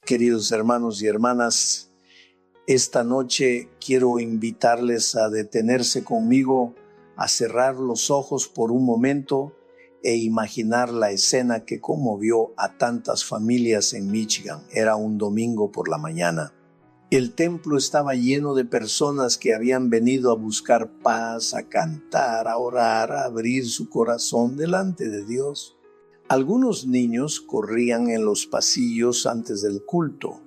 Queridos hermanos y hermanas, esta noche quiero invitarles a detenerse conmigo, a cerrar los ojos por un momento e imaginar la escena que conmovió a tantas familias en Michigan. Era un domingo por la mañana. El templo estaba lleno de personas que habían venido a buscar paz, a cantar, a orar, a abrir su corazón delante de Dios. Algunos niños corrían en los pasillos antes del culto.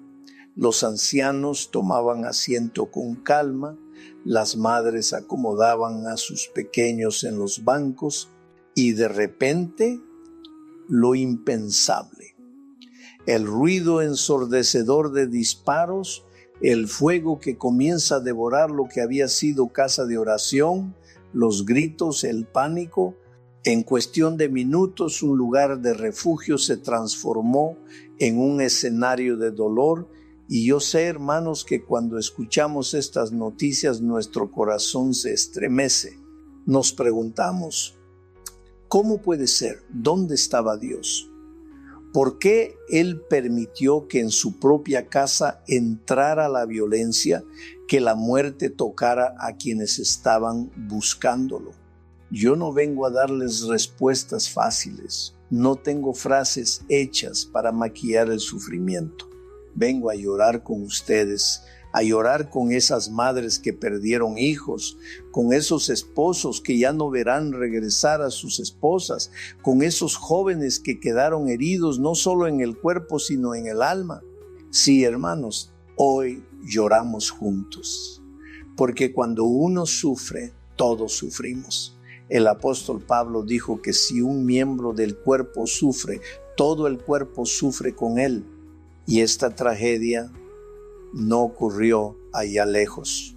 Los ancianos tomaban asiento con calma. Las madres acomodaban a sus pequeños en los bancos. Y de repente, lo impensable. El ruido ensordecedor de disparos, el fuego que comienza a devorar lo que había sido casa de oración, los gritos, el pánico. En cuestión de minutos, un lugar de refugio se transformó en un escenario de dolor. Y yo sé, hermanos, que cuando escuchamos estas noticias, nuestro corazón se estremece. Nos preguntamos, ¿cómo puede ser? ¿Dónde estaba Dios? ¿Por qué Él permitió que en su propia casa entrara la violencia, que la muerte tocara a quienes estaban buscándolo? Yo no vengo a darles respuestas fáciles. No tengo frases hechas para maquillar el sufrimiento. Vengo a llorar con ustedes, a llorar con esas madres que perdieron hijos, con esos esposos que ya no verán regresar a sus esposas, con esos jóvenes que quedaron heridos no solo en el cuerpo sino en el alma. Sí, hermanos, hoy lloramos juntos, porque cuando uno sufre, todos sufrimos. El apóstol Pablo dijo que si un miembro del cuerpo sufre, todo el cuerpo sufre con él. Y esta tragedia no ocurrió allá lejos.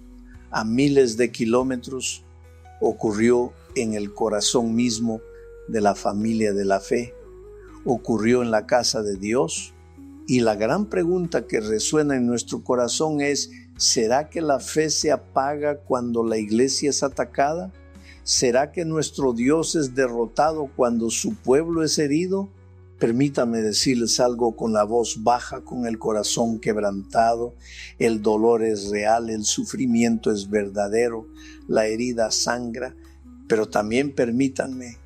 A miles de kilómetros ocurrió en el corazón mismo de la familia de la fe. Ocurrió en la casa de Dios. Y la gran pregunta que resuena en nuestro corazón es, ¿será que la fe se apaga cuando la iglesia es atacada? ¿Será que nuestro Dios es derrotado cuando su pueblo es herido? Permítame decirles algo con la voz baja, con el corazón quebrantado. El dolor es real, el sufrimiento es verdadero, la herida sangra. Pero también permítanme,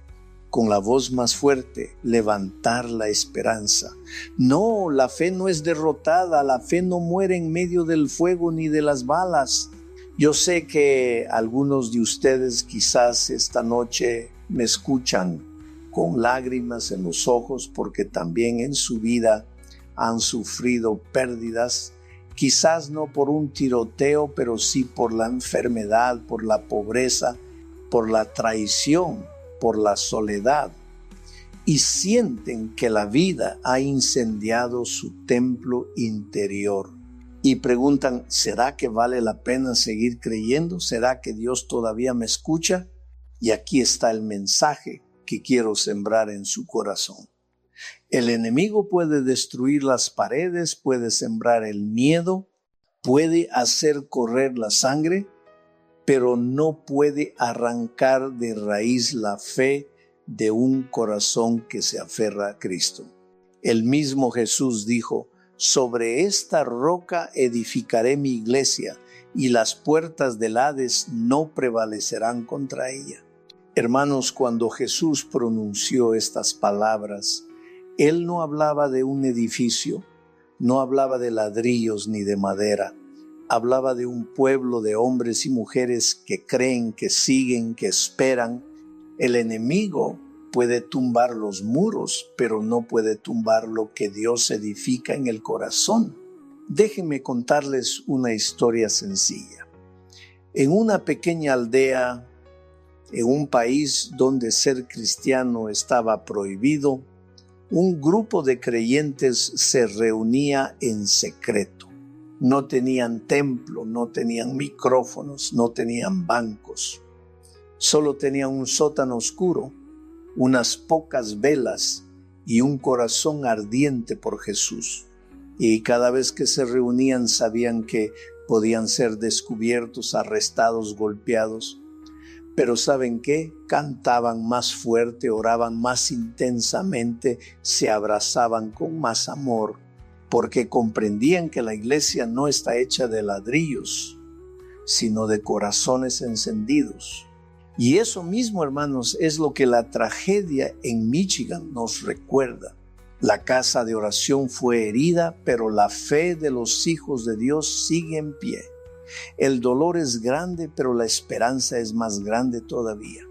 con la voz más fuerte, levantar la esperanza. No, la fe no es derrotada, la fe no muere en medio del fuego ni de las balas. Yo sé que algunos de ustedes quizás esta noche me escuchan con lágrimas en los ojos porque también en su vida han sufrido pérdidas, quizás no por un tiroteo, pero sí por la enfermedad, por la pobreza, por la traición, por la soledad, y sienten que la vida ha incendiado su templo interior. Y preguntan, ¿será que vale la pena seguir creyendo? ¿Será que Dios todavía me escucha? Y aquí está el mensaje que quiero sembrar en su corazón. El enemigo puede destruir las paredes, puede sembrar el miedo, puede hacer correr la sangre, pero no puede arrancar de raíz la fe de un corazón que se aferra a Cristo. El mismo Jesús dijo, sobre esta roca edificaré mi iglesia y las puertas del Hades no prevalecerán contra ella. Hermanos, cuando Jesús pronunció estas palabras, Él no hablaba de un edificio, no hablaba de ladrillos ni de madera, hablaba de un pueblo de hombres y mujeres que creen, que siguen, que esperan. El enemigo puede tumbar los muros, pero no puede tumbar lo que Dios edifica en el corazón. Déjenme contarles una historia sencilla. En una pequeña aldea, en un país donde ser cristiano estaba prohibido, un grupo de creyentes se reunía en secreto. No tenían templo, no tenían micrófonos, no tenían bancos. Solo tenían un sótano oscuro, unas pocas velas y un corazón ardiente por Jesús. Y cada vez que se reunían sabían que podían ser descubiertos, arrestados, golpeados. Pero ¿saben qué? Cantaban más fuerte, oraban más intensamente, se abrazaban con más amor porque comprendían que la iglesia no está hecha de ladrillos, sino de corazones encendidos. Y eso mismo, hermanos, es lo que la tragedia en Michigan nos recuerda. La casa de oración fue herida, pero la fe de los hijos de Dios sigue en pie. El dolor es grande, pero la esperanza es más grande todavía.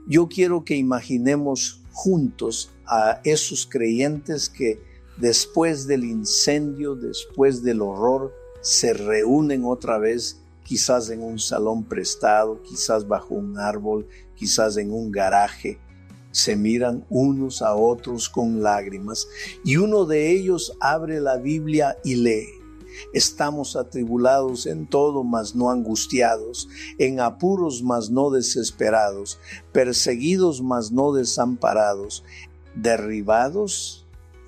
Yo quiero que imaginemos juntos a esos creyentes que después del incendio, después del horror, se reúnen otra vez, quizás en un salón prestado, quizás bajo un árbol, quizás en un garaje. Se miran unos a otros con lágrimas y uno de ellos abre la Biblia y lee: estamos atribulados en todo, mas no angustiados, en apuros, mas no desesperados, perseguidos, mas no desamparados, derribados,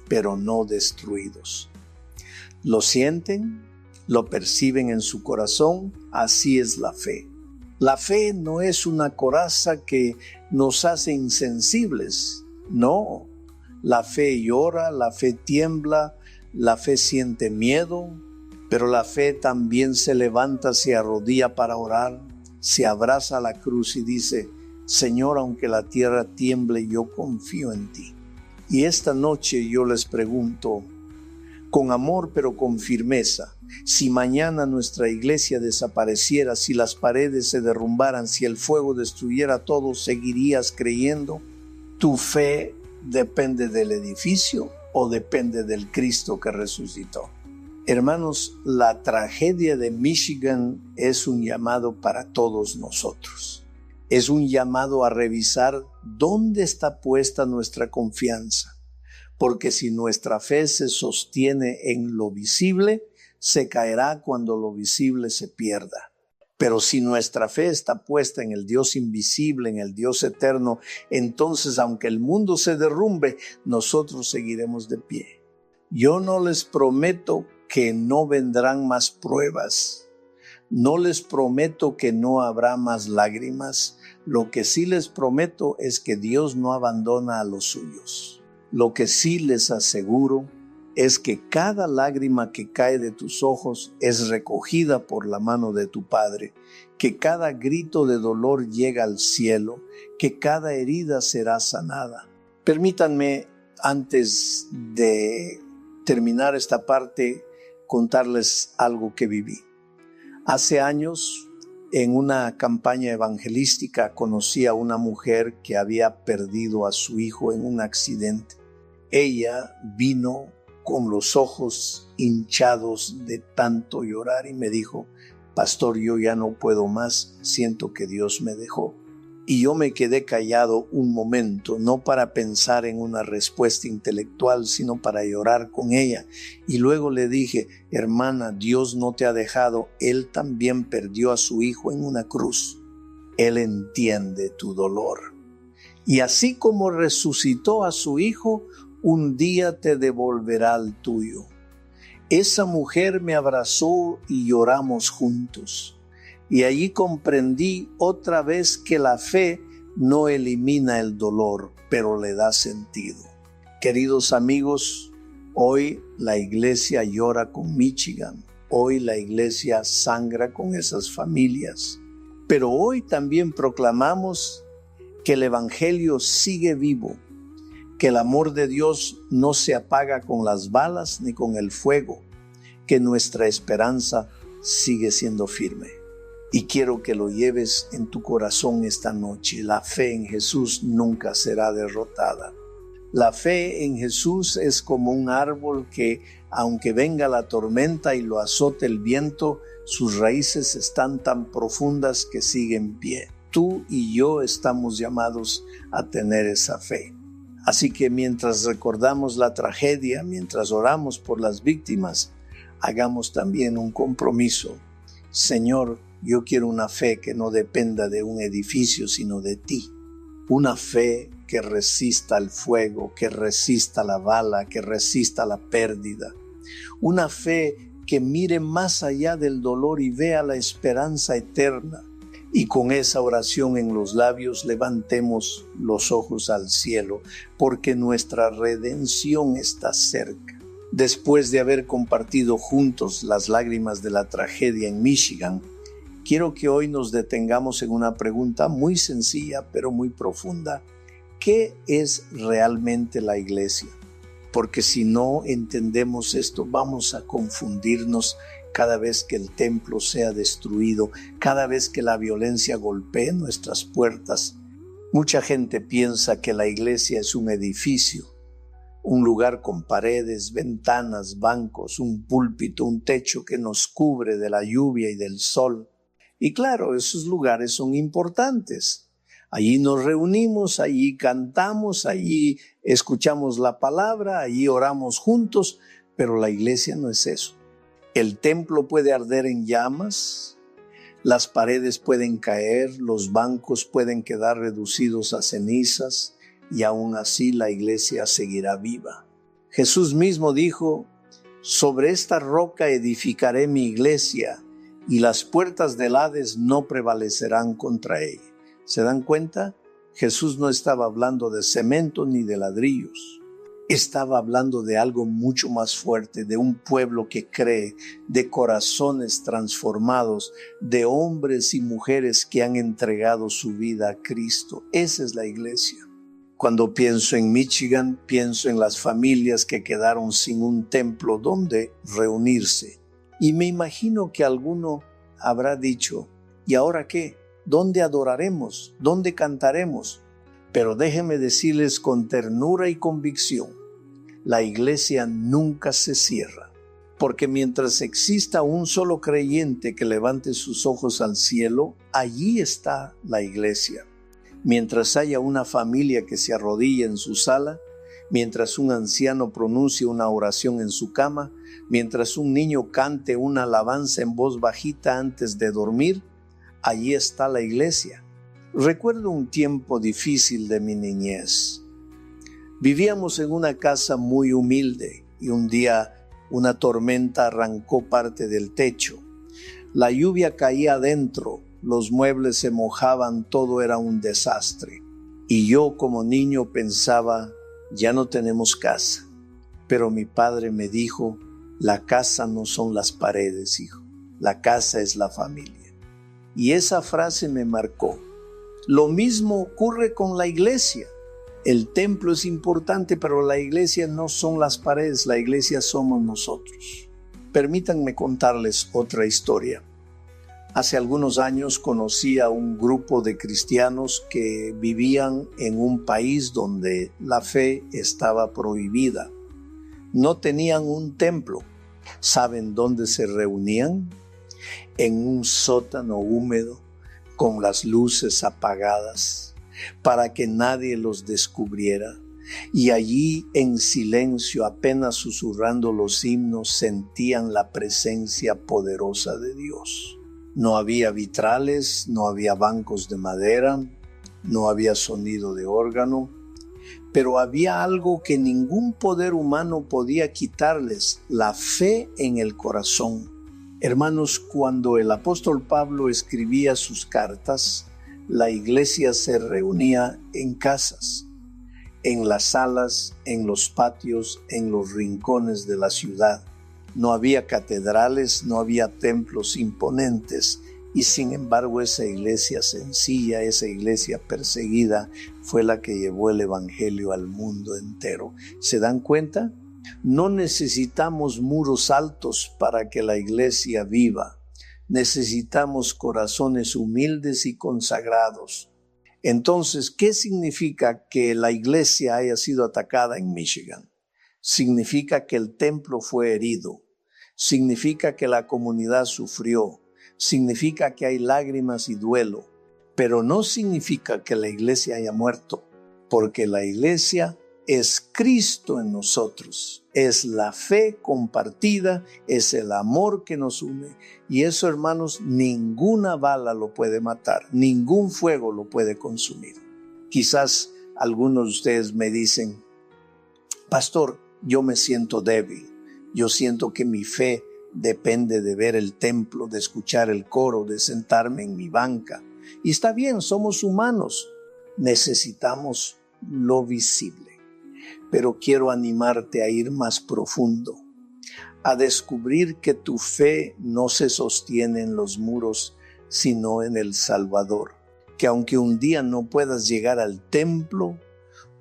pero no destruidos. ¿Lo sienten? ¿Lo perciben en su corazón? Así es la fe. La fe no es una coraza que nos hace insensibles. No, la fe llora, la fe tiembla, la fe siente miedo, pero la fe también se levanta, se arrodilla para orar, se abraza a la cruz y dice: Señor, aunque la tierra tiemble, yo confío en ti. Y esta noche yo les pregunto, con amor pero con firmeza, si mañana nuestra iglesia desapareciera, si las paredes se derrumbaran, si el fuego destruyera todo, ¿seguirías creyendo? ¿Tu fe depende del edificio o depende del Cristo que resucitó? Hermanos, la tragedia de Michigan es un llamado para todos nosotros. Es un llamado a revisar dónde está puesta nuestra confianza. Porque si nuestra fe se sostiene en lo visible, se caerá cuando lo visible se pierda. Pero si nuestra fe está puesta en el Dios invisible, en el Dios eterno, entonces aunque el mundo se derrumbe, nosotros seguiremos de pie. Yo no les prometo que no vendrán más pruebas. No les prometo que no habrá más lágrimas. Lo que sí les prometo es que Dios no abandona a los suyos. Lo que sí les aseguro es que cada lágrima que cae de tus ojos es recogida por la mano de tu Padre, que cada grito de dolor llega al cielo, que cada herida será sanada. Permítanme, antes de terminar esta parte, contarles algo que viví. Hace años, en una campaña evangelística, conocí a una mujer que había perdido a su hijo en un accidente. Ella vino con los ojos hinchados de tanto llorar y me dijo: Pastor, yo ya no puedo más, siento que Dios me dejó. Y yo me quedé callado un momento, no para pensar en una respuesta intelectual, sino para llorar con ella. Y luego le dije: hermana, Dios no te ha dejado, Él también perdió a su hijo en una cruz. Él entiende tu dolor. Y así como resucitó a su hijo, un día te devolverá el tuyo. Esa mujer me abrazó y lloramos juntos. Y allí comprendí otra vez que la fe no elimina el dolor, pero le da sentido. Queridos amigos, hoy la iglesia llora con Michigan. Hoy la iglesia sangra con esas familias. Pero hoy también proclamamos que el evangelio sigue vivo, que el amor de Dios no se apaga con las balas ni con el fuego, que nuestra esperanza sigue siendo firme. Y quiero que lo lleves en tu corazón esta noche. La fe en Jesús nunca será derrotada. La fe en Jesús es como un árbol que, aunque venga la tormenta y lo azote el viento, sus raíces están tan profundas que siguen en pie. Tú y yo estamos llamados a tener esa fe. Así que mientras recordamos la tragedia, mientras oramos por las víctimas, hagamos también un compromiso. Señor, yo quiero una fe que no dependa de un edificio, sino de ti. Una fe que resista el fuego, que resista la bala, que resista la pérdida. Una fe que mire más allá del dolor y vea la esperanza eterna. Y con esa oración en los labios levantemos los ojos al cielo, porque nuestra redención está cerca. Después de haber compartido juntos las lágrimas de la tragedia en Michigan, quiero que hoy nos detengamos en una pregunta muy sencilla pero muy profunda. ¿Qué es realmente la iglesia? Porque si no entendemos esto, vamos a confundirnos cada vez que el templo sea destruido, cada vez que la violencia golpee nuestras puertas. Mucha gente piensa que la iglesia es un edificio, un lugar con paredes, ventanas, bancos, un púlpito, un techo que nos cubre de la lluvia y del sol. Y claro, esos lugares son importantes. Allí nos reunimos, allí cantamos, allí escuchamos la palabra, allí oramos juntos, pero la iglesia no es eso. El templo puede arder en llamas, las paredes pueden caer, los bancos pueden quedar reducidos a cenizas y aún así la iglesia seguirá viva. Jesús mismo dijo, sobre esta roca edificaré mi iglesia y las puertas del Hades no prevalecerán contra ella. ¿Se dan cuenta? Jesús no estaba hablando de cemento ni de ladrillos. Estaba hablando de algo mucho más fuerte, de un pueblo que cree, de corazones transformados, de hombres y mujeres que han entregado su vida a Cristo. Esa es la iglesia. Cuando pienso en Michigan, pienso en las familias que quedaron sin un templo donde reunirse. Y me imagino que alguno habrá dicho, ¿y ahora qué? ¿Dónde adoraremos? ¿Dónde cantaremos? Pero déjenme decirles con ternura y convicción, la iglesia nunca se cierra, porque mientras exista un solo creyente que levante sus ojos al cielo, allí está la iglesia. Mientras haya una familia que se arrodille en su sala, mientras un anciano pronuncie una oración en su cama, mientras un niño cante una alabanza en voz bajita antes de dormir, allí está la iglesia. Recuerdo un tiempo difícil de mi niñez. Vivíamos en una casa muy humilde y un día una tormenta arrancó parte del techo. La lluvia caía adentro, los muebles se mojaban, todo era un desastre. Y yo como niño pensaba, ya no tenemos casa. Pero mi padre me dijo, la casa no son las paredes, hijo, la casa es la familia. Y esa frase me marcó. Lo mismo ocurre con la iglesia. El templo es importante, pero la iglesia no son las paredes, la iglesia somos nosotros. Permítanme contarles otra historia. Hace algunos años conocí a un grupo de cristianos que vivían en un país donde la fe estaba prohibida. No tenían un templo. ¿Saben dónde se reunían? En un sótano húmedo, con las luces apagadas, para que nadie los descubriera. Y allí en silencio, apenas susurrando los himnos, sentían la presencia poderosa de Dios. No había vitrales, no había bancos de madera, no había sonido de órgano, pero había algo que ningún poder humano podía quitarles, la fe en el corazón. Hermanos, cuando el apóstol Pablo escribía sus cartas, la iglesia se reunía en casas, en las salas, en los patios, en los rincones de la ciudad. No había catedrales, no había templos imponentes, y sin embargo esa iglesia sencilla, esa iglesia perseguida, fue la que llevó el evangelio al mundo entero. ¿Se dan cuenta? No necesitamos muros altos para que la iglesia viva. Necesitamos corazones humildes y consagrados. Entonces, ¿qué significa que la iglesia haya sido atacada en Michigan? Significa que el templo fue herido. Significa que la comunidad sufrió. Significa que hay lágrimas y duelo. Pero no significa que la iglesia haya muerto, porque la iglesia es Cristo en nosotros, es la fe compartida, es el amor que nos une. Y eso, hermanos, ninguna bala lo puede matar, ningún fuego lo puede consumir. Quizás algunos de ustedes me dicen, pastor, yo me siento débil, yo siento que mi fe depende de ver el templo, de escuchar el coro, de sentarme en mi banca. Y está bien, somos humanos, necesitamos lo visible. pero quiero animarte a ir más profundo, a descubrir que tu fe no se sostiene en los muros, sino en el Salvador. Que aunque un día no puedas llegar al templo,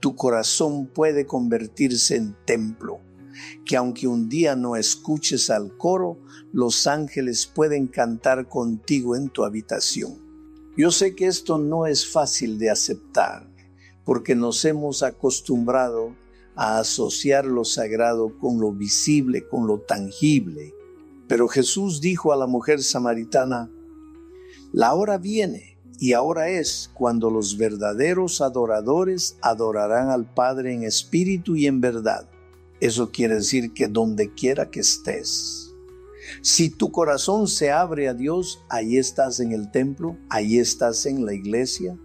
tu corazón puede convertirse en templo. Que aunque un día no escuches al coro, los ángeles pueden cantar contigo en tu habitación. Yo sé que esto no es fácil de aceptar, porque nos hemos acostumbrado a asociar lo sagrado con lo visible, con lo tangible. Pero Jesús dijo a la mujer samaritana: la hora viene y ahora es cuando los verdaderos adoradores adorarán al Padre en espíritu y en verdad. Eso quiere decir que donde quiera que estés, si tu corazón se abre a Dios, ahí estás en el templo, ahí estás en la iglesia.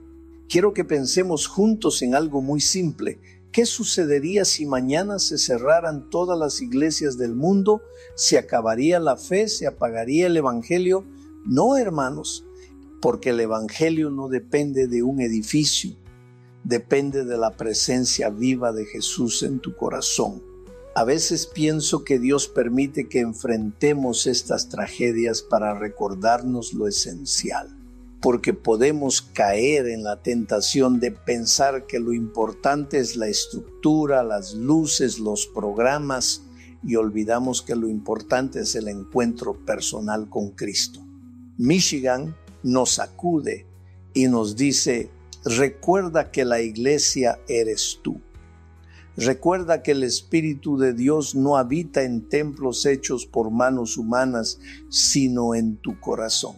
Quiero que pensemos juntos en algo muy simple. ¿Qué sucedería si mañana se cerraran todas las iglesias del mundo? ¿Se acabaría la fe? ¿Se apagaría el evangelio? No, hermanos, porque el evangelio no depende de un edificio, depende de la presencia viva de Jesús en tu corazón. A veces pienso que Dios permite que enfrentemos estas tragedias para recordarnos lo esencial, porque podemos caer en la tentación de pensar que lo importante es la estructura, las luces, los programas, y olvidamos que lo importante es el encuentro personal con Cristo. Michigan nos sacude y nos dice: recuerda que la iglesia eres tú. Recuerda que el Espíritu de Dios no habita en templos hechos por manos humanas, sino en tu corazón.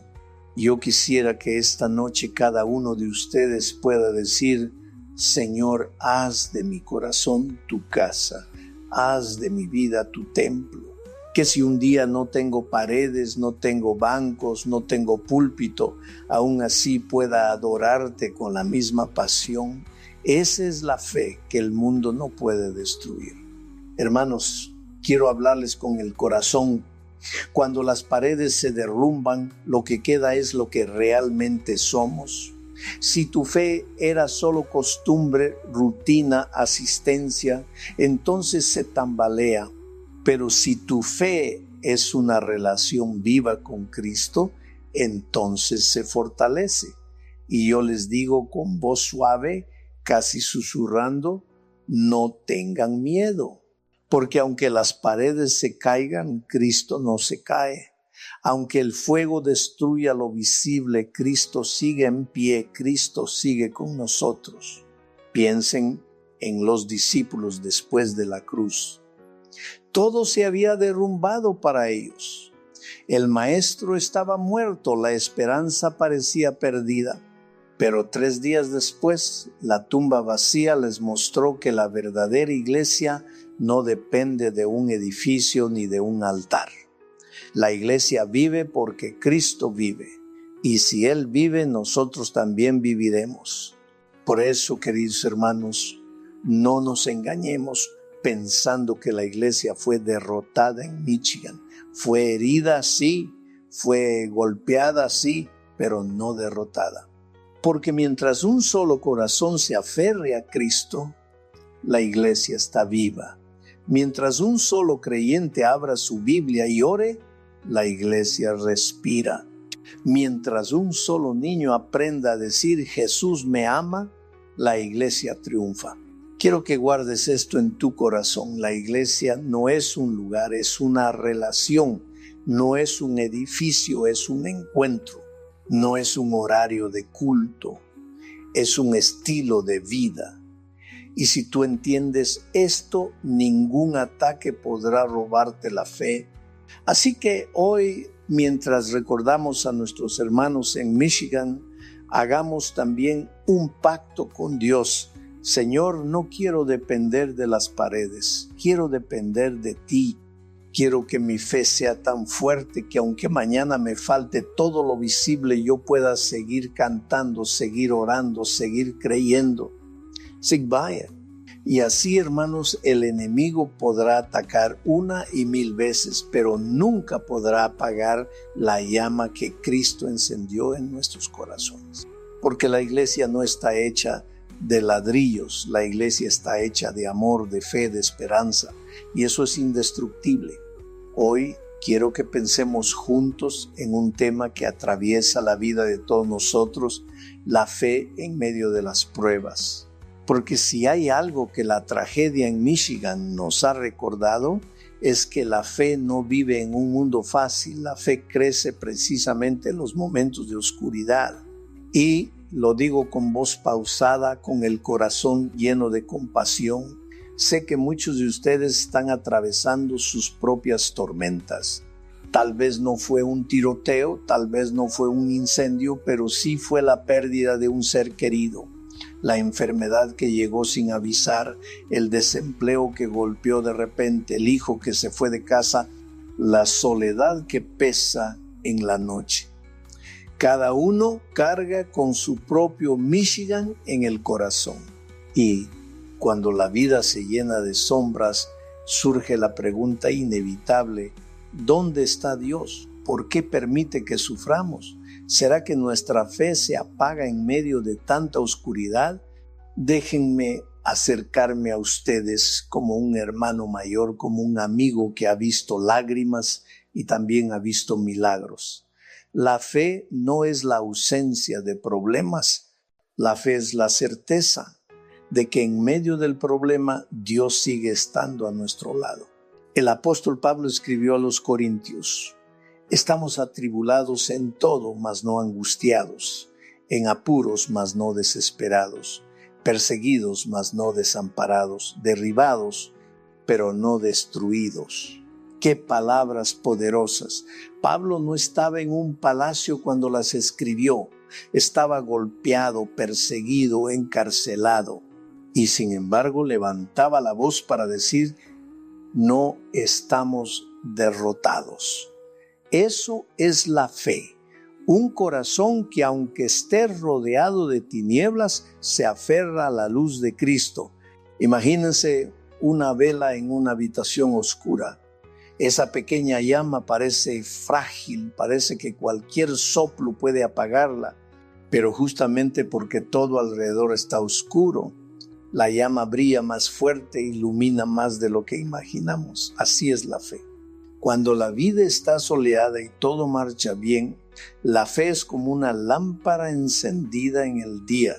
Yo quisiera que esta noche cada uno de ustedes pueda decir: Señor, haz de mi corazón tu casa, haz de mi vida tu templo. Que si un día no tengo paredes, no tengo bancos, no tengo púlpito, aún así pueda adorarte con la misma pasión. Esa es la fe que el mundo no puede destruir. Hermanos, quiero hablarles con el corazón. Cuando las paredes se derrumban, lo que queda es lo que realmente somos. Si tu fe era solo costumbre, rutina, asistencia, entonces se tambalea. Pero si tu fe es una relación viva con Cristo, entonces se fortalece. Y yo les digo con voz suave, casi susurrando: no tengan miedo, porque aunque las paredes se caigan, Cristo no se cae. Aunque el fuego destruya lo visible, Cristo sigue en pie, Cristo sigue con nosotros. Piensen en los discípulos después de la cruz. Todo se había derrumbado para ellos. El maestro estaba muerto, la esperanza parecía perdida. Pero 3 días después, la tumba vacía les mostró que la verdadera iglesia no depende de un edificio ni de un altar. La iglesia vive porque Cristo vive. Y si Él vive, nosotros también viviremos. Por eso, queridos hermanos, no nos engañemos pensando que la iglesia fue derrotada en Michigan. Fue herida, sí, fue golpeada, sí, pero no derrotada. Porque mientras un solo corazón se aferre a Cristo, la iglesia está viva. Mientras un solo creyente abra su Biblia y ore, la iglesia respira. Mientras un solo niño aprenda a decir Jesús me ama, la iglesia triunfa. Quiero que guardes esto en tu corazón. La iglesia no es un lugar, es una relación. No es un edificio, es un encuentro. No es un horario de culto, es un estilo de vida. Y si tú entiendes esto, ningún ataque podrá robarte la fe. Así que hoy, mientras recordamos a nuestros hermanos en Michigan, hagamos también un pacto con Dios. Señor, no quiero depender de las paredes, quiero depender de ti. Quiero que mi fe sea tan fuerte que aunque mañana me falte todo lo visible, yo pueda seguir cantando, seguir orando, seguir creyendo. Sig vaya. Y así, hermanos, el enemigo podrá atacar 1 y 1000 veces, pero nunca podrá apagar la llama que Cristo encendió en nuestros corazones. Porque la iglesia no está hecha de ladrillos. La iglesia está hecha de amor, de fe, de esperanza, y eso es indestructible. Hoy quiero que pensemos juntos en un tema que atraviesa la vida de todos nosotros, la fe en medio de las pruebas. Porque si hay algo que la tragedia en Michigan nos ha recordado, es que la fe no vive en un mundo fácil. La fe crece precisamente en los momentos de oscuridad. Y lo digo con voz pausada, con el corazón lleno de compasión. Sé que muchos de ustedes están atravesando sus propias tormentas. Tal vez no fue un tiroteo, tal vez no fue un incendio, pero sí fue la pérdida de un ser querido. La enfermedad que llegó sin avisar, el desempleo que golpeó de repente, el hijo que se fue de casa, la soledad que pesa en la noche. Cada uno carga con su propio Michigan en el corazón. Y cuando la vida se llena de sombras, surge la pregunta inevitable: ¿dónde está Dios? ¿Por qué permite que suframos? ¿Será que nuestra fe se apaga en medio de tanta oscuridad? Déjenme acercarme a ustedes como un hermano mayor, como un amigo que ha visto lágrimas y también ha visto milagros. La fe no es la ausencia de problemas. La fe es la certeza de que en medio del problema Dios sigue estando a nuestro lado. El apóstol Pablo escribió a los Corintios: estamos atribulados en todo, mas no angustiados, en apuros, mas no desesperados, perseguidos, mas no desamparados, derribados, pero no destruidos. ¡Qué palabras poderosas! Pablo no estaba en un palacio cuando las escribió. Estaba golpeado, perseguido, encarcelado. Y sin embargo levantaba la voz para decir: no estamos derrotados. Eso es la fe. Un corazón que, aunque esté rodeado de tinieblas, se aferra a la luz de Cristo. Imagínense una vela en una habitación oscura. Esa pequeña llama parece frágil, parece que cualquier soplo puede apagarla, pero justamente porque todo alrededor está oscuro, la llama brilla más fuerte e ilumina más de lo que imaginamos. Así es la fe. Cuando la vida está soleada y todo marcha bien, la fe es como una lámpara encendida en el día,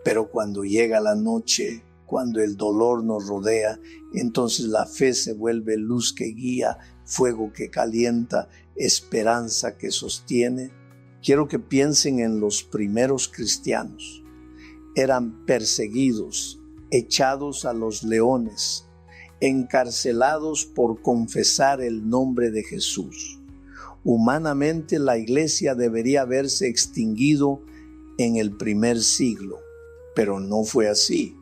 pero cuando llega la noche, cuando el dolor nos rodea, entonces la fe se vuelve luz que guía, fuego que calienta, esperanza que sostiene. Quiero que piensen en los primeros cristianos. Eran perseguidos, echados a los leones, encarcelados por confesar el nombre de Jesús. Humanamente, la iglesia debería haberse extinguido en el primer siglo, pero no fue así.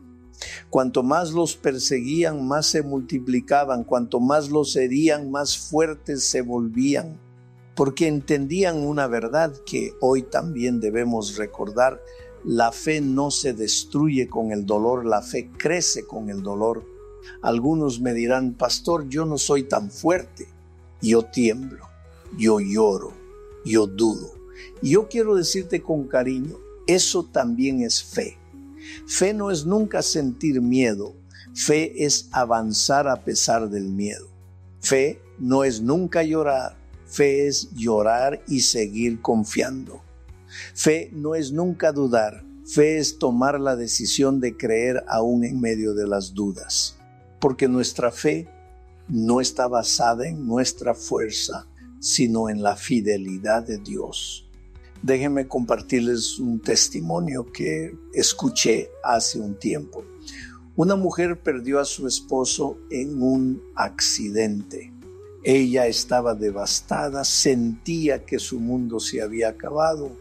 Cuanto más los perseguían, más se multiplicaban. Cuanto más los herían, más fuertes se volvían, porque entendían una verdad que hoy también debemos recordar: la fe no se destruye con el dolor, la fe crece con el dolor. Algunos me dirán: pastor, yo no soy tan fuerte. Yo tiemblo, yo lloro, yo dudo. Y yo quiero decirte con cariño, eso también es fe. Fe no es nunca sentir miedo. Fe es avanzar a pesar del miedo. Fe no es nunca llorar. Fe es llorar y seguir confiando. Fe no es nunca dudar. Fe es tomar la decisión de creer aún en medio de las dudas. Porque nuestra fe no está basada en nuestra fuerza, sino en la fidelidad de Dios. Déjenme compartirles un testimonio que escuché hace un tiempo. Una mujer perdió a su esposo en un accidente. Ella estaba devastada, sentía que su mundo se había acabado,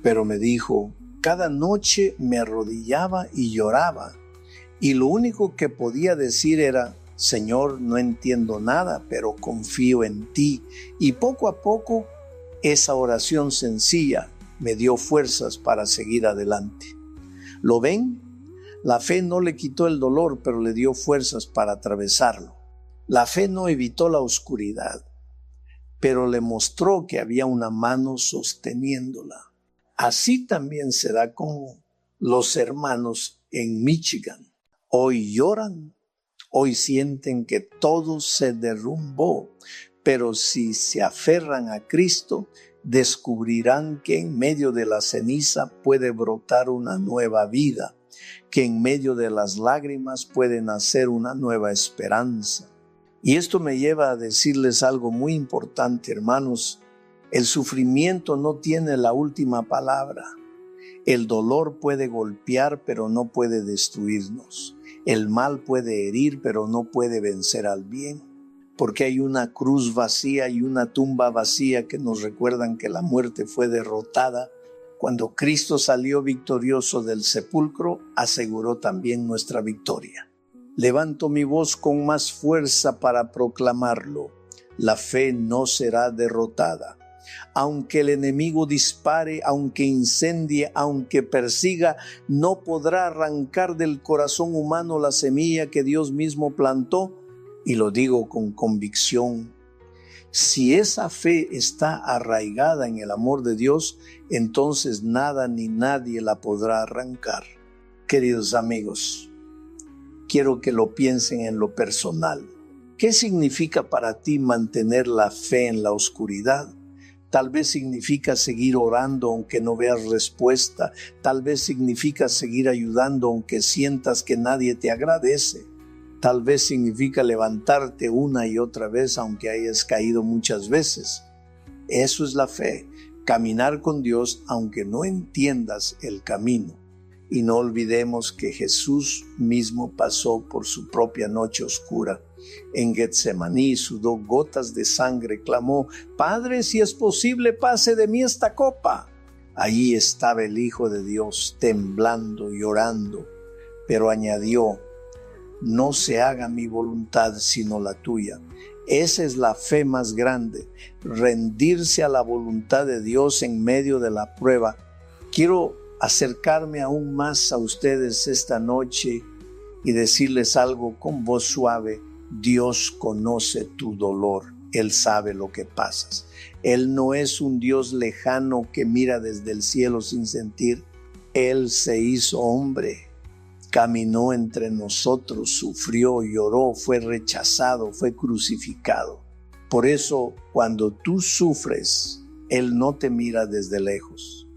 pero me dijo: cada noche me arrodillaba y lloraba, y lo único que podía decir era: Señor, no entiendo nada, pero confío en ti. Y poco a poco, esa oración sencilla me dio fuerzas para seguir adelante. ¿Lo ven? La fe no le quitó el dolor, pero le dio fuerzas para atravesarlo. La fe no evitó la oscuridad, pero le mostró que había una mano sosteniéndola. Así también se da con los hermanos en Michigan hoy lloran, hoy sienten que todo se derrumbó, pero si se aferran a Cristo, descubrirán que en medio de la ceniza puede brotar una nueva vida, que en medio de las lágrimas puede nacer una nueva esperanza. Y esto me lleva a decirles algo muy importante, hermanos. El sufrimiento no tiene la última palabra. El dolor puede golpear, pero no puede destruirnos. El mal puede herir, pero no puede vencer al bien. Porque hay una cruz vacía y una tumba vacía que nos recuerdan que la muerte fue derrotada. Cuando Cristo salió victorioso del sepulcro, aseguró también nuestra victoria. Levanto mi voz con más fuerza para proclamarlo. La fe no será derrotada. Aunque el enemigo dispare, aunque incendie, aunque persiga, no podrá arrancar del corazón humano la semilla que Dios mismo plantó. Y lo digo con convicción. Si esa fe está arraigada en el amor de Dios, entonces nada ni nadie la podrá arrancar. Queridos amigos, quiero que lo piensen en lo personal. ¿Qué significa para ti mantener la fe en la oscuridad? Tal vez significa seguir orando aunque no veas respuesta. Tal vez significa seguir ayudando aunque sientas que nadie te agradece. Tal vez significa levantarte una y otra vez aunque hayas caído muchas veces. Eso es la fe, caminar con Dios aunque no entiendas el camino. Y no olvidemos que Jesús mismo pasó por su propia noche oscura. En Getsemaní sudó gotas de sangre, clamó: Padre, si es posible, pase de mí esta copa. Allí estaba el Hijo de Dios, temblando, llorando, pero añadió: no se haga mi voluntad sino la tuya. Esa es la fe más grande, rendirse a la voluntad de Dios en medio de la prueba. Quiero acercarme aún más a ustedes esta noche y decirles algo con voz suave. Dios conoce tu dolor, Él sabe lo que pasas. Él no es un Dios lejano que mira desde el cielo sin sentir. Él se hizo hombre, caminó entre nosotros, sufrió, lloró, fue rechazado, fue crucificado. Por eso, cuando tú sufres, Él no te mira desde lejos.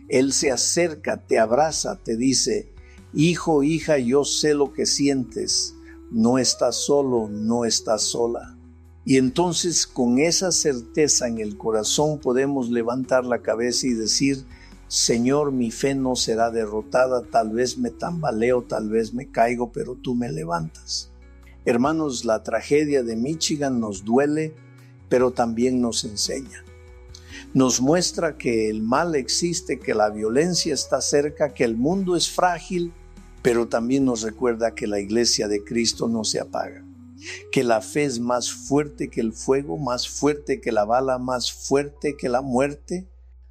Él se acerca, te abraza, te dice: hijo, hija, yo sé lo que sientes. No estás solo, no estás sola. Y entonces, con esa certeza en el corazón, podemos levantar la cabeza y decir: Señor, mi fe no será derrotada. Tal vez me tambaleo, tal vez me caigo, pero tú me levantas. Hermanos, la tragedia de Michigan nos duele, pero también nos enseña. Nos muestra que el mal existe, que la violencia está cerca, que el mundo es frágil, pero también nos recuerda que la iglesia de Cristo no se apaga, que la fe es más fuerte que el fuego, más fuerte que la bala, más fuerte que la muerte.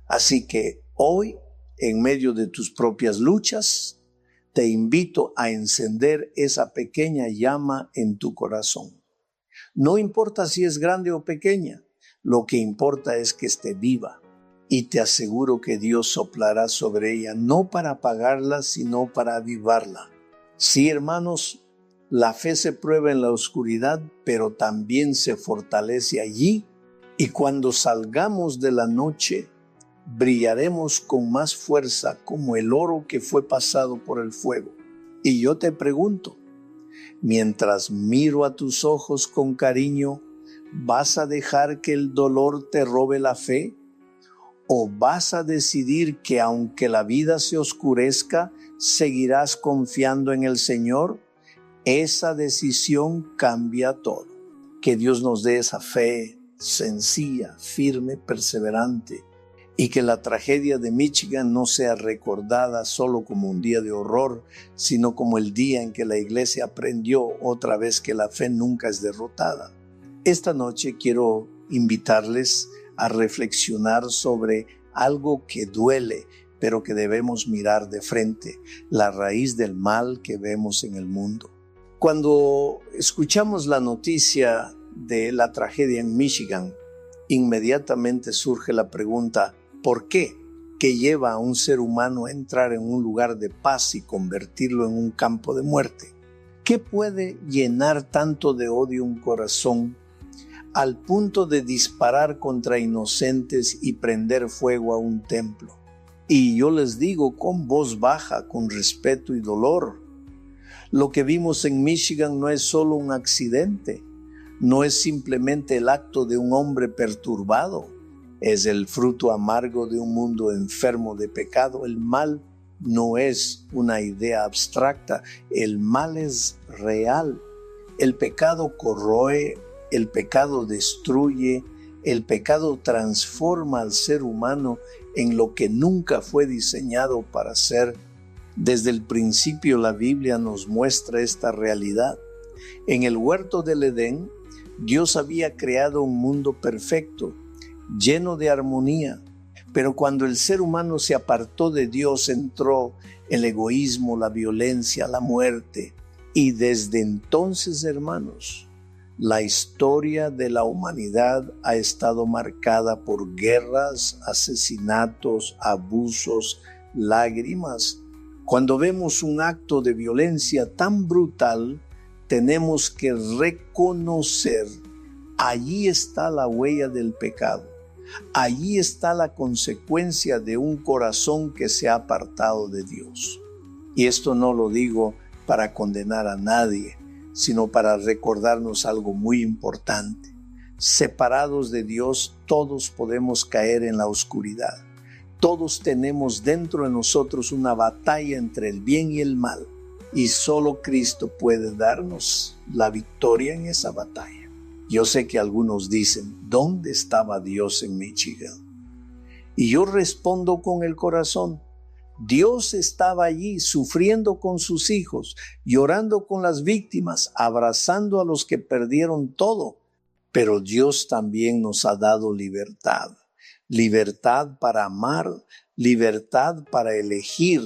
Así que hoy, en medio de tus propias luchas, te invito a encender esa pequeña llama en tu corazón. No importa si es grande o pequeña, lo que importa es que esté viva. Y te aseguro que Dios soplará sobre ella, no para apagarla, sino para avivarla. Sí, hermanos, la fe se prueba en la oscuridad, pero también se fortalece allí. Y cuando salgamos de la noche, brillaremos con más fuerza como el oro que fue pasado por el fuego. Y yo te pregunto, mientras miro a tus ojos con cariño, ¿vas a dejar que el dolor te robe la fe? ¿O vas a decidir que aunque la vida se oscurezca, seguirás confiando en el Señor? Esa decisión cambia todo. Que Dios nos dé esa fe sencilla, firme, perseverante, y que la tragedia de Michigan no sea recordada solo como un día de horror, sino como el día en que la iglesia aprendió otra vez que la fe nunca es derrotada. Esta noche quiero invitarles a reflexionar sobre algo que duele, pero que debemos mirar de frente, la raíz del mal que vemos en el mundo. Cuando escuchamos la noticia de la tragedia en Michigan, inmediatamente surge la pregunta: ¿por qué? que lleva a un ser humano a entrar en un lugar de paz y convertirlo en un campo de muerte? ¿Qué puede llenar tanto de odio un corazón al punto de disparar contra inocentes y prender fuego a un templo? Y yo les digo con voz baja, con respeto y dolor, lo que vimos en Michigan no es solo un accidente, no es simplemente el acto de un hombre perturbado, es el fruto amargo de un mundo enfermo de pecado. El mal no es una idea abstracta, el mal es real. El pecado corroe, el pecado destruye, el pecado transforma al ser humano en lo que nunca fue diseñado para ser. Desde el principio la Biblia nos muestra esta realidad. En el huerto del Edén, Dios había creado un mundo perfecto, lleno de armonía, pero cuando el ser humano se apartó de Dios, entró el egoísmo, la violencia, la muerte. Y desde entonces, hermanos, la historia de la humanidad ha estado marcada por guerras, asesinatos, abusos, lágrimas. Cuando vemos un acto de violencia tan brutal, tenemos que reconocer, allí está la huella del pecado. Allí está la consecuencia de un corazón que se ha apartado de Dios. Y esto no lo digo para condenar a nadie, sino para recordarnos algo muy importante. Separados de Dios, todos podemos caer en la oscuridad. Todos tenemos dentro de nosotros una batalla entre el bien y el mal, y solo Cristo puede darnos la victoria en esa batalla. Yo sé que algunos dicen, ¿dónde estaba Dios en Michigan? Y yo respondo con el corazón. Dios estaba allí sufriendo con sus hijos, llorando con las víctimas, abrazando a los que perdieron todo. Pero Dios también nos ha dado libertad. Libertad para amar, libertad para elegir.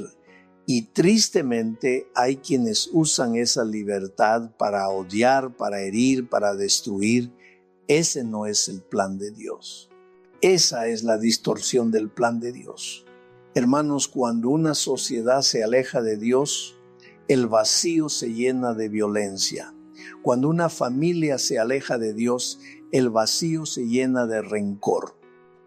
Y tristemente hay quienes usan esa libertad para odiar, para herir, para destruir. Ese no es el plan de Dios. Esa es la distorsión del plan de Dios. Hermanos, cuando una sociedad se aleja de Dios, el vacío se llena de violencia. Cuando una familia se aleja de Dios, el vacío se llena de rencor.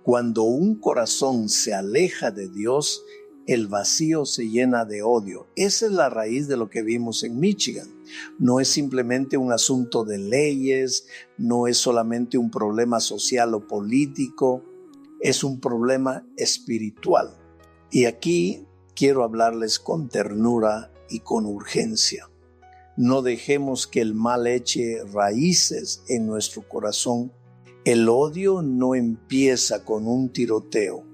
Cuando un corazón se aleja de Dios, el vacío se llena de odio. Esa es la raíz de lo que vimos en Michigan. No es simplemente un asunto de leyes, no es solamente un problema social o político, es un problema espiritual. Y aquí quiero hablarles con ternura y con urgencia. No dejemos que el mal eche raíces en nuestro corazón. El odio no empieza con un tiroteo.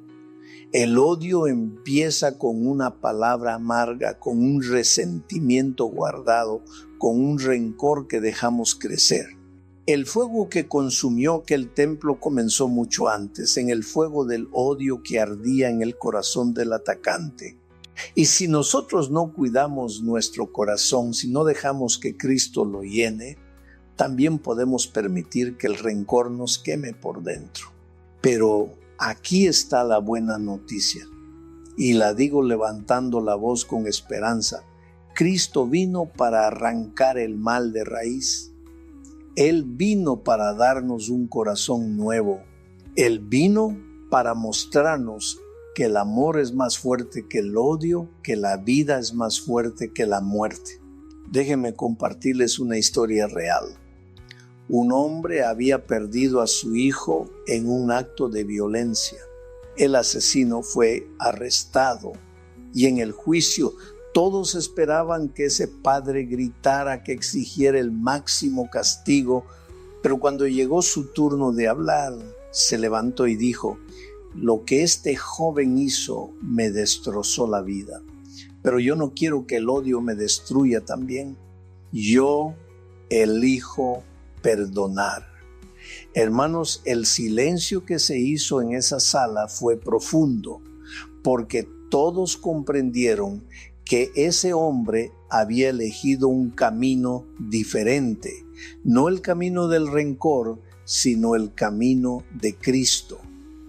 El odio empieza con una palabra amarga, con un resentimiento guardado, con un rencor que dejamos crecer. El fuego que consumió aquel templo comenzó mucho antes, en el fuego del odio que ardía en el corazón del atacante. Y si nosotros no cuidamos nuestro corazón, si no dejamos que Cristo lo llene, también podemos permitir que el rencor nos queme por dentro. Pero aquí está la buena noticia, y la digo levantando la voz con esperanza. Cristo vino para arrancar el mal de raíz. Él vino para darnos un corazón nuevo. Él vino para mostrarnos que el amor es más fuerte que el odio, que la vida es más fuerte que la muerte. Déjenme compartirles una historia real. Un hombre había perdido a su hijo en un acto de violencia. El asesino fue arrestado y en el juicio todos esperaban que ese padre gritara, que exigiera el máximo castigo, pero cuando llegó su turno de hablar, se levantó y dijo: lo que este joven hizo me destrozó la vida, pero yo no quiero que el odio me destruya también. Yo elijo perdonar. Hermanos, el silencio que se hizo en esa sala fue profundo, porque todos comprendieron que ese hombre había elegido un camino diferente, no el camino del rencor, sino el camino de Cristo.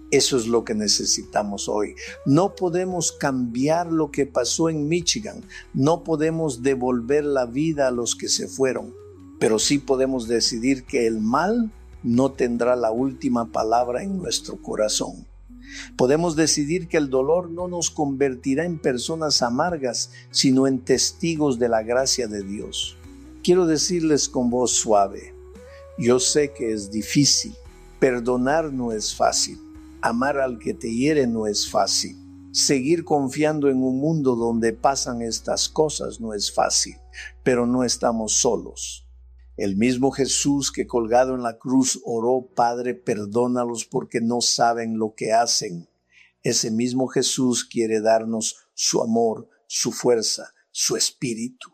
Eso es lo que necesitamos hoy. No podemos cambiar lo que pasó en Michigan. No podemos devolver la vida a los que se fueron. Pero sí podemos decidir que el mal no tendrá la última palabra en nuestro corazón. Podemos decidir que el dolor no nos convertirá en personas amargas, sino en testigos de la gracia de Dios. Quiero decirles con voz suave, yo sé que es difícil. Perdonar no es fácil. Amar al que te hiere no es fácil. Seguir confiando en un mundo donde pasan estas cosas no es fácil, pero no estamos solos. El mismo Jesús que colgado en la cruz oró, Padre, perdónalos porque no saben lo que hacen. Ese mismo Jesús quiere darnos su amor, su fuerza, su espíritu.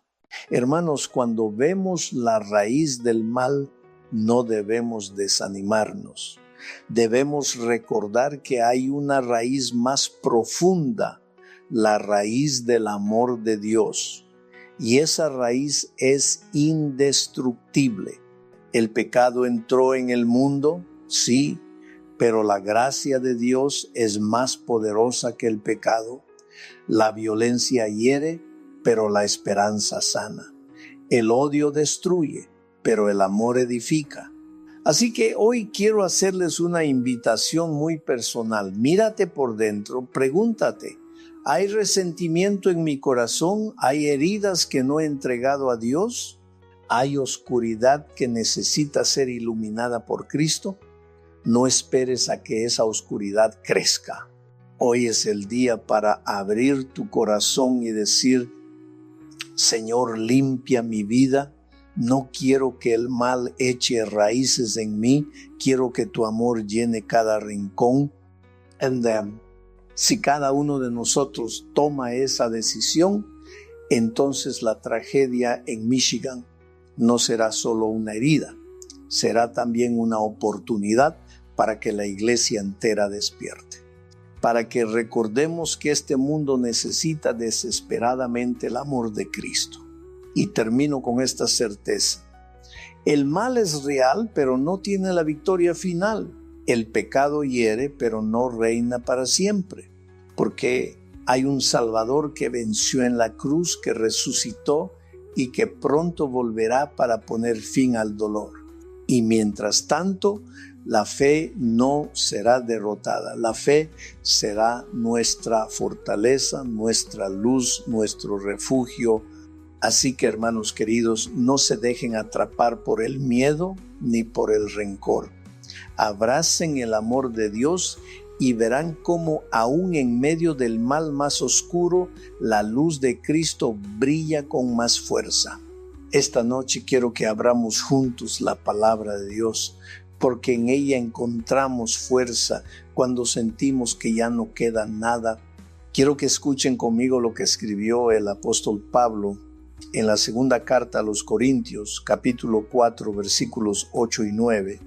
Hermanos, cuando vemos la raíz del mal, no debemos desanimarnos. Debemos recordar que hay una raíz más profunda, la raíz del amor de Dios. Y esa raíz es indestructible. El pecado entró en el mundo, sí, pero la gracia de Dios es más poderosa que el pecado. La violencia hiere, pero la esperanza sana. El odio destruye, pero el amor edifica. Así que hoy quiero hacerles una invitación muy personal. Mírate por dentro, pregúntate, ¿hay resentimiento en mi corazón? ¿Hay heridas que no he entregado a Dios? ¿Hay oscuridad que necesita ser iluminada por Cristo? No esperes a que esa oscuridad crezca. Hoy es el día para abrir tu corazón y decir, Señor, limpia mi vida. No quiero que el mal eche raíces en mí. Quiero que tu amor llene cada rincón. Si cada uno de nosotros toma esa decisión, entonces la tragedia en Michigan no será solo una herida, será también una oportunidad para que la iglesia entera despierte, para que recordemos que este mundo necesita desesperadamente el amor de Cristo. Y termino con esta certeza. El mal es real, pero no tiene la victoria final. El pecado hiere, pero no reina para siempre. Porque hay un Salvador que venció en la cruz, que resucitó y que pronto volverá para poner fin al dolor. Y mientras tanto, la fe no será derrotada. La fe será nuestra fortaleza, nuestra luz, nuestro refugio. Así que, hermanos queridos, no se dejen atrapar por el miedo ni por el rencor. Abracen el amor de Dios y verán cómo aún en medio del mal más oscuro, la luz de Cristo brilla con más fuerza. Esta noche quiero que abramos juntos la palabra de Dios, porque en ella encontramos fuerza cuando sentimos que ya no queda nada. Quiero que escuchen conmigo lo que escribió el apóstol Pablo en la segunda carta a los Corintios, capítulo 4, versículos 8 y 9.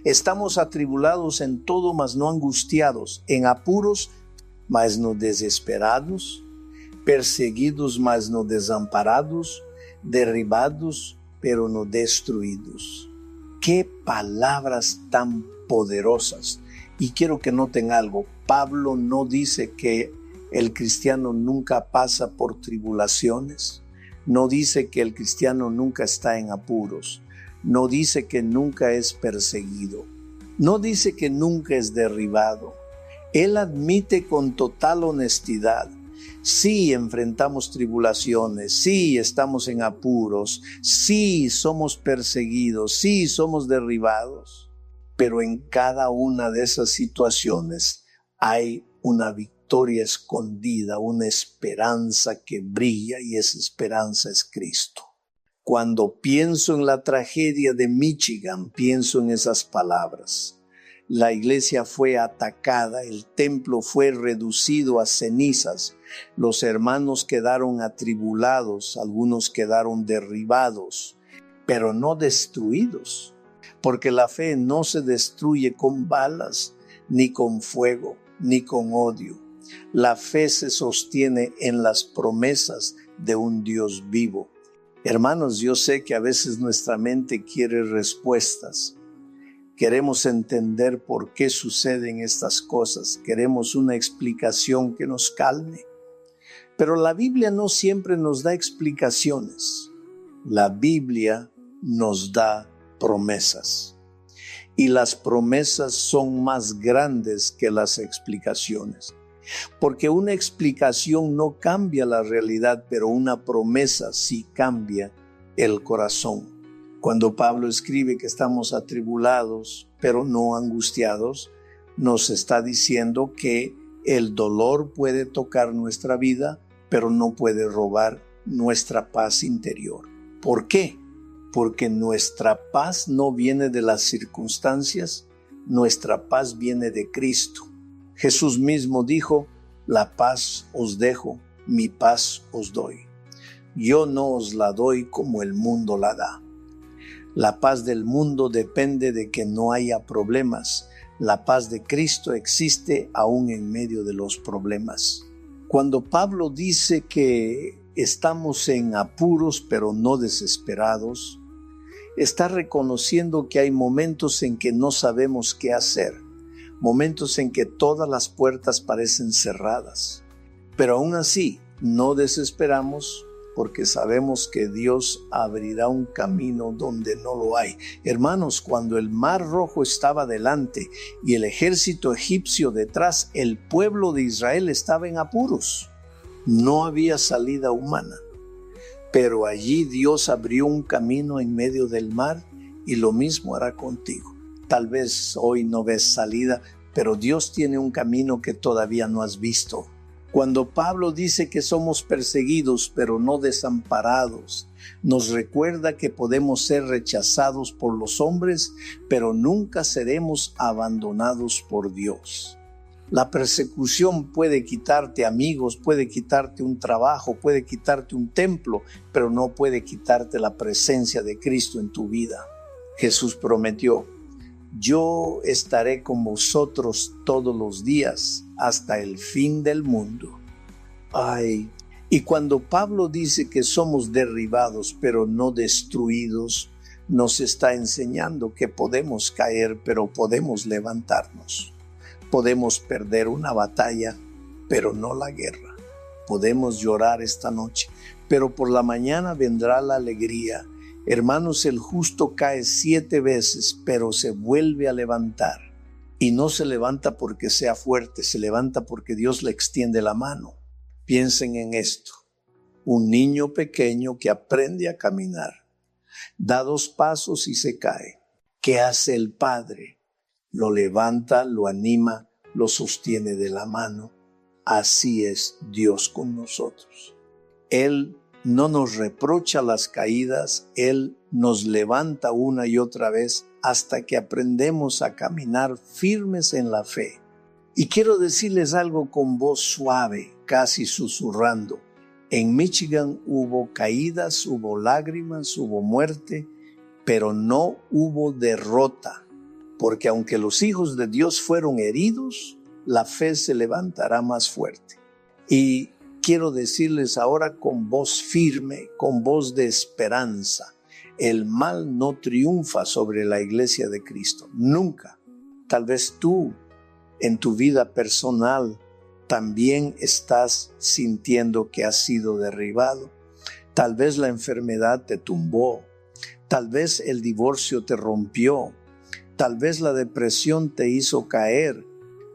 Estamos atribulados en todo, mas no angustiados, en apuros, mas no desesperados, perseguidos, mas no desamparados, derribados, pero no destruidos. ¡Qué palabras tan poderosas! Y quiero que noten algo. Pablo no dice que el cristiano nunca pasa por tribulaciones. No dice que el cristiano nunca está en apuros. No dice que nunca es perseguido. No dice que nunca es derribado. Él admite con total honestidad: sí enfrentamos tribulaciones, sí estamos en apuros, sí somos perseguidos, sí somos derribados. Pero en cada una de esas situaciones hay una victoria escondida, una esperanza que brilla, y esa esperanza es Cristo. Cuando pienso en la tragedia de Michigan, pienso en esas palabras. La iglesia fue atacada, el templo fue reducido a cenizas, los hermanos quedaron atribulados, algunos quedaron derribados, pero no destruidos, porque la fe no se destruye con balas, ni con fuego, ni con odio. La fe se sostiene en las promesas de un Dios vivo. Hermanos, yo sé que a veces nuestra mente quiere respuestas, Queremos entender por qué suceden estas cosas. Queremos una explicación que nos calme. Pero la Biblia no siempre nos da explicaciones. La Biblia nos da promesas. Y las promesas son más grandes que las explicaciones. Porque una explicación no cambia la realidad, pero una promesa sí cambia el corazón. Cuando Pablo escribe que estamos atribulados, pero no angustiados, nos está diciendo que el dolor puede tocar nuestra vida, pero no puede robar nuestra paz interior. ¿Por qué? Porque nuestra paz no viene de las circunstancias, nuestra paz viene de Cristo. Jesús mismo dijo, la paz os dejo, mi paz os doy. Yo no os la doy como el mundo la da. La paz del mundo depende de que no haya problemas. La paz de Cristo existe aún en medio de los problemas. Cuando Pablo dice que estamos en apuros pero no desesperados, está reconociendo que hay momentos en que no sabemos qué hacer, momentos en que todas las puertas parecen cerradas. Pero aún así, no desesperamos porque sabemos que Dios abrirá un camino donde no lo hay. Hermanos, cuando el Mar Rojo estaba delante y el ejército egipcio detrás, el pueblo de Israel estaba en apuros. No había salida humana. Pero allí Dios abrió un camino en medio del mar y lo mismo hará contigo. Tal vez hoy no ves salida, pero Dios tiene un camino que todavía no has visto. Cuando Pablo dice que somos perseguidos pero no desamparados, nos recuerda que podemos ser rechazados por los hombres, pero nunca seremos abandonados por Dios. La persecución puede quitarte amigos, puede quitarte un trabajo, puede quitarte un templo, pero no puede quitarte la presencia de Cristo en tu vida. Jesús prometió, yo estaré con vosotros todos los días hasta el fin del mundo. Y cuando Pablo dice que somos derribados pero no destruidos, nos está enseñando que podemos caer pero podemos levantarnos. Podemos perder una batalla, pero no la guerra. Podemos llorar esta noche, pero por la mañana vendrá la alegría. Hermanos, el justo cae 7 veces, pero se vuelve a levantar. Y no se levanta porque sea fuerte, se levanta porque Dios le extiende la mano. Piensen en esto. Un niño pequeño que aprende a caminar, da 2 pasos y se cae. ¿Qué hace el padre? Lo levanta, lo anima, lo sostiene de la mano. Así es Dios con nosotros. Él no nos reprocha las caídas, Él nos levanta una y otra vez hasta que aprendemos a caminar firmes en la fe. Y quiero decirles algo con voz suave, casi susurrando. En Michigan hubo caídas, hubo lágrimas, hubo muerte, pero no hubo derrota. Porque aunque los hijos de Dios fueron heridos, la fe se levantará más fuerte. Y quiero decirles ahora con voz firme, con voz de esperanza, el mal no triunfa sobre la iglesia de Cristo, nunca. Tal vez tú, en tu vida personal, también estás sintiendo que has sido derribado. Tal vez la enfermedad te tumbó, tal vez el divorcio te rompió, tal vez la depresión te hizo caer,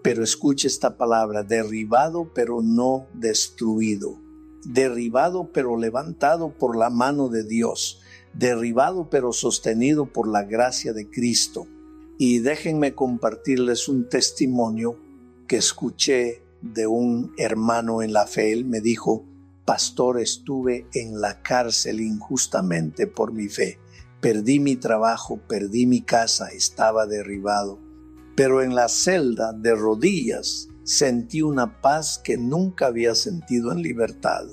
pero escucha esta palabra, derribado pero no destruido, derribado pero levantado por la mano de Dios, derribado pero sostenido por la gracia de Cristo. Y déjenme compartirles un testimonio que escuché de un hermano en la fe. Él me dijo, pastor, estuve en la cárcel injustamente por mi fe. Perdí mi trabajo, perdí mi casa, estaba derribado. Pero en la celda, de rodillas, sentí una paz que nunca había sentido en libertad.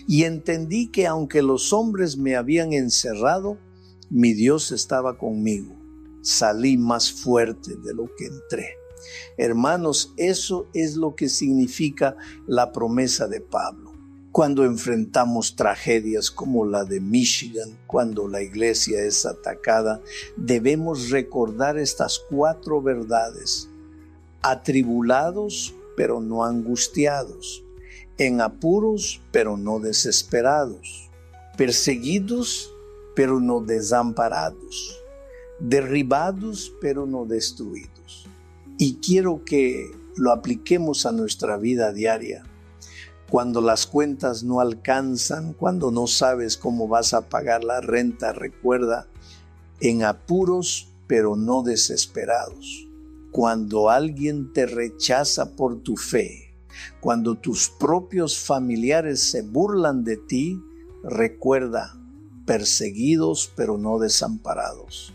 Y entendí que aunque los hombres me habían encerrado, mi Dios estaba conmigo. Salí más fuerte de lo que entré. Hermanos, eso es lo que significa la promesa de Pablo. Cuando enfrentamos tragedias como la de Michigan, cuando la iglesia es atacada, debemos recordar estas 4 verdades: atribulados, pero no angustiados; en apuros, pero no desesperados; perseguidos, pero no desamparados; derribados, pero no destruidos. Y quiero que lo apliquemos a nuestra vida diaria. Cuando las cuentas no alcanzan, cuando no sabes cómo vas a pagar la renta, recuerda: en apuros, pero no desesperados. Cuando alguien te rechaza por tu fe, cuando tus propios familiares se burlan de ti, recuerda: perseguidos, pero no desamparados.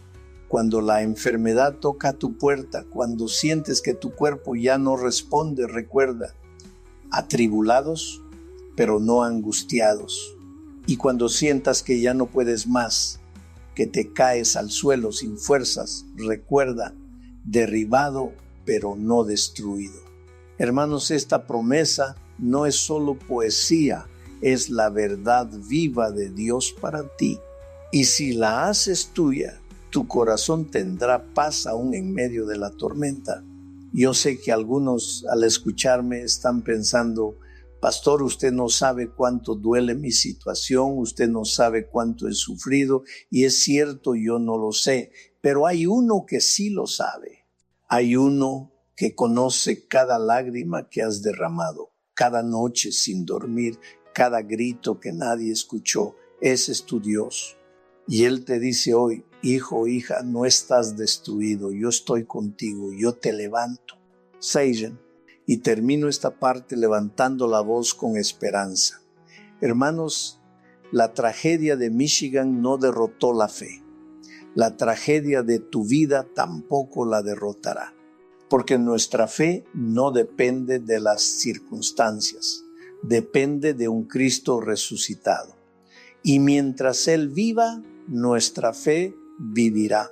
Cuando la enfermedad toca tu puerta, cuando sientes que tu cuerpo ya no responde, recuerda: atribulados, pero no angustiados. Y cuando sientas que ya no puedes más, que te caes al suelo sin fuerzas, recuerda: derribado, pero no destruido. Hermanos, esta promesa no es solo poesía, es la verdad viva de Dios para ti. Y si la haces tuya, tu corazón tendrá paz aún en medio de la tormenta. Yo sé que algunos al escucharme están pensando: pastor, usted no sabe cuánto duele mi situación, usted no sabe cuánto he sufrido, y es cierto, yo no lo sé, pero hay uno que sí lo sabe. Hay uno que conoce cada lágrima que has derramado, cada noche sin dormir, cada grito que nadie escuchó. Ese es tu Dios. Y Él te dice hoy: hijo, hija, no estás destruido, yo estoy contigo, yo te levanto. Seijen. Y termino esta parte levantando la voz con esperanza. Hermanos, la tragedia de Michigan no derrotó la fe. La tragedia de tu vida tampoco la derrotará, porque nuestra fe no depende de las circunstancias, depende de un Cristo resucitado. Y mientras Él viva, nuestra fe vivirá.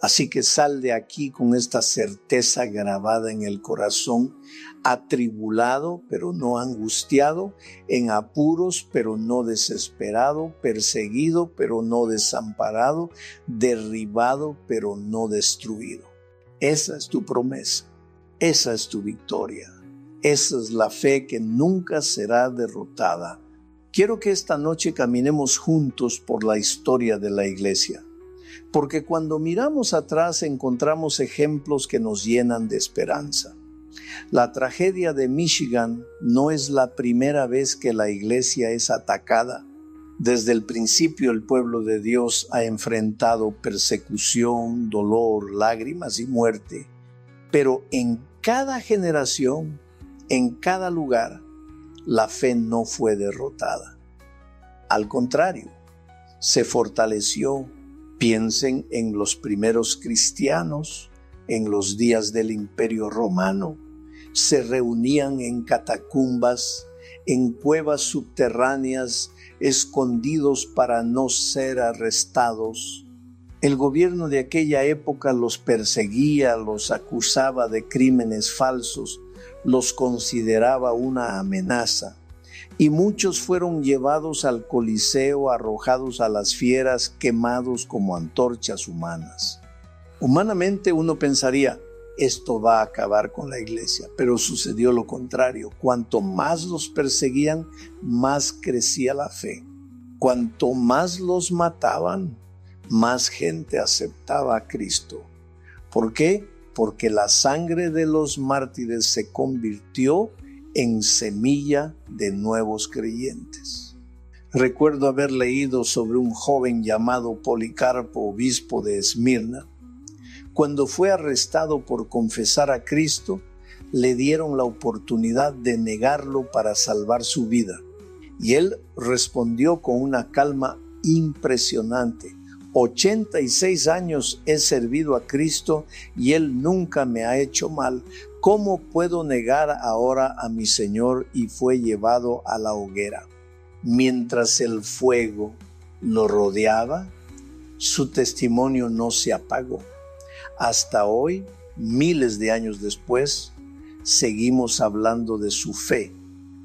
Así que sal de aquí con esta certeza grabada en el corazón: atribulado, pero no angustiado; en apuros, pero no desesperado; perseguido, pero no desamparado; derribado, pero no destruido. Esa es tu promesa, esa es tu victoria, esa es la fe que nunca será derrotada. Quiero que esta noche caminemos juntos por la historia de la iglesia, porque cuando miramos atrás encontramos ejemplos que nos llenan de esperanza. La tragedia de Michigan no es la primera vez que la iglesia es atacada. Desde el principio el pueblo de Dios ha enfrentado persecución, dolor, lágrimas y muerte. Pero en cada generación, en cada lugar, la fe no fue derrotada. Al contrario, se fortaleció. Piensen en los primeros cristianos, en los días del Imperio Romano. Se reunían en catacumbas, en cuevas subterráneas, escondidos para no ser arrestados. El gobierno de aquella época los perseguía, los acusaba de crímenes falsos, los consideraba una amenaza. Y muchos fueron llevados al Coliseo, arrojados a las fieras, quemados como antorchas humanas. Humanamente uno pensaría: esto va a acabar con la iglesia, pero sucedió lo contrario. Cuanto más los perseguían, más crecía la fe. Cuanto más los mataban, más gente aceptaba a Cristo. ¿Por qué? Porque la sangre de los mártires se convirtió en semilla de nuevos creyentes. Recuerdo haber leído sobre un joven llamado Policarpo, obispo de Esmirna. Cuando fue arrestado por confesar a Cristo, le dieron la oportunidad de negarlo para salvar su vida. Y él respondió con una calma impresionante: 86 años he servido a Cristo y Él nunca me ha hecho mal. ¿Cómo puedo negar ahora a mi Señor? Y fue llevado a la hoguera. Mientras el fuego lo rodeaba, su testimonio no se apagó. Hasta hoy, miles de años después, seguimos hablando de su fe.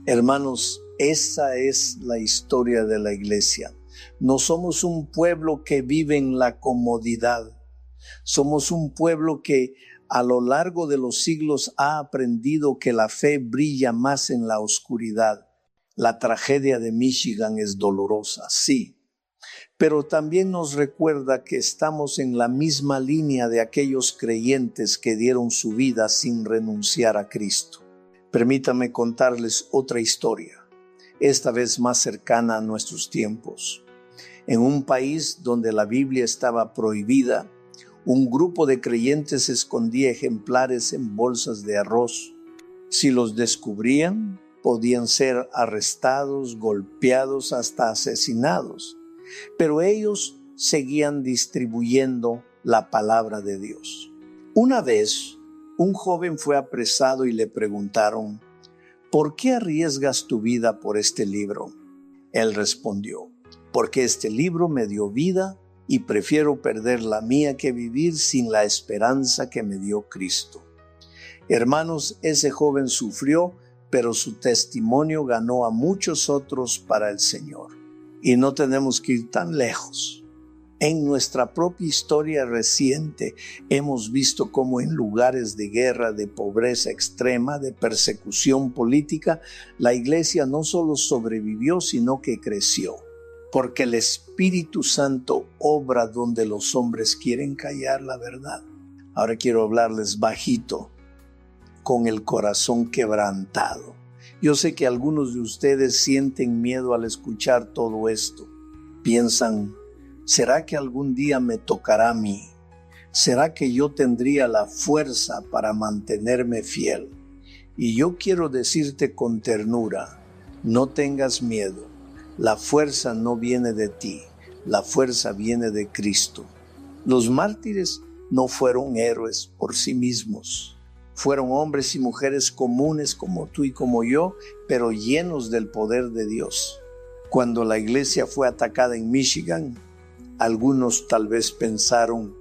Hermanos, esa es la historia de la iglesia. No somos un pueblo que vive en la comodidad. Somos un pueblo que a lo largo de los siglos ha aprendido que la fe brilla más en la oscuridad. La tragedia de Michigan es dolorosa, sí, pero también nos recuerda que estamos en la misma línea de aquellos creyentes que dieron su vida sin renunciar a Cristo. Permítame contarles otra historia, esta vez más cercana a nuestros tiempos. En un país donde la Biblia estaba prohibida, un grupo de creyentes escondía ejemplares en bolsas de arroz. Si los descubrían, podían ser arrestados, golpeados, hasta asesinados. Pero ellos seguían distribuyendo la palabra de Dios. Una vez, un joven fue apresado y le preguntaron, ¿por qué arriesgas tu vida por este libro? Él respondió, porque este libro me dio vida y prefiero perder la mía que vivir sin la esperanza que me dio Cristo. Hermanos, ese joven sufrió, pero su testimonio ganó a muchos otros para el Señor. Y no tenemos que ir tan lejos. En nuestra propia historia reciente hemos visto cómo en lugares de guerra, de pobreza extrema, de persecución política, la iglesia no solo sobrevivió, sino que creció. Porque el Espíritu Santo obra donde los hombres quieren callar la verdad. Ahora quiero hablarles bajito, con el corazón quebrantado. Yo sé que algunos de ustedes sienten miedo al escuchar todo esto. Piensan, ¿será que algún día me tocará a mí? ¿Será que yo tendría la fuerza para mantenerme fiel? Y yo quiero decirte con ternura, no tengas miedo. La fuerza no viene de ti, la fuerza viene de Cristo. Los mártires no fueron héroes por sí mismos. Fueron hombres y mujeres comunes como tú y como yo, pero llenos del poder de Dios. Cuando la iglesia fue atacada en Michigan, algunos tal vez pensaron,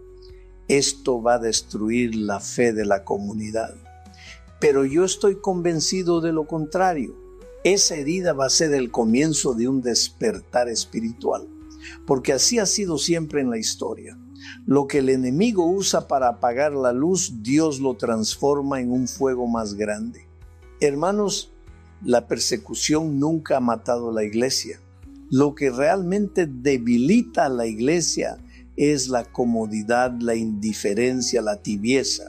esto va a destruir la fe de la comunidad. Pero yo estoy convencido de lo contrario. Esa herida va a ser el comienzo de un despertar espiritual, porque así ha sido siempre en la historia. Lo que el enemigo usa para apagar la luz, Dios lo transforma en un fuego más grande. Hermanos, la persecución nunca ha matado a la iglesia. Lo que realmente debilita a la iglesia es la comodidad, la indiferencia, la tibieza.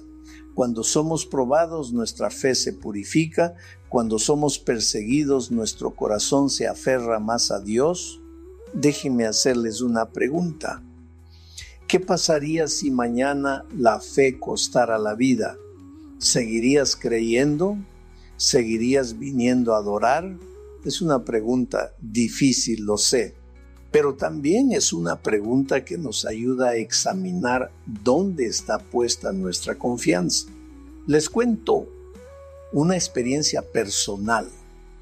Cuando somos probados, nuestra fe se purifica. Cuando somos perseguidos, nuestro corazón se aferra más a Dios. Déjenme hacerles una pregunta. ¿Qué pasaría si mañana la fe costara la vida? ¿Seguirías creyendo? ¿Seguirías viniendo a adorar? Es una pregunta difícil, lo sé, pero también es una pregunta que nos ayuda a examinar dónde está puesta nuestra confianza. Les cuento una experiencia personal.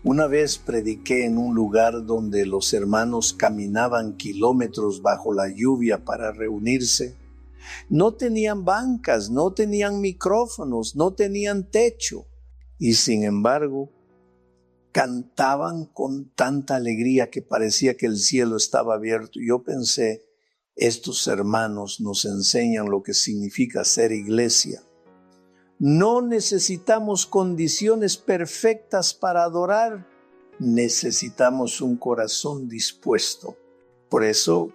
Una vez prediqué en un lugar donde los hermanos caminaban kilómetros bajo la lluvia para reunirse. No tenían bancas, no tenían micrófonos, no tenían techo. Y sin embargo, cantaban con tanta alegría que parecía que el cielo estaba abierto. Yo pensé, estos hermanos nos enseñan lo que significa ser iglesia. No necesitamos condiciones perfectas para adorar. Necesitamos un corazón dispuesto. Por eso,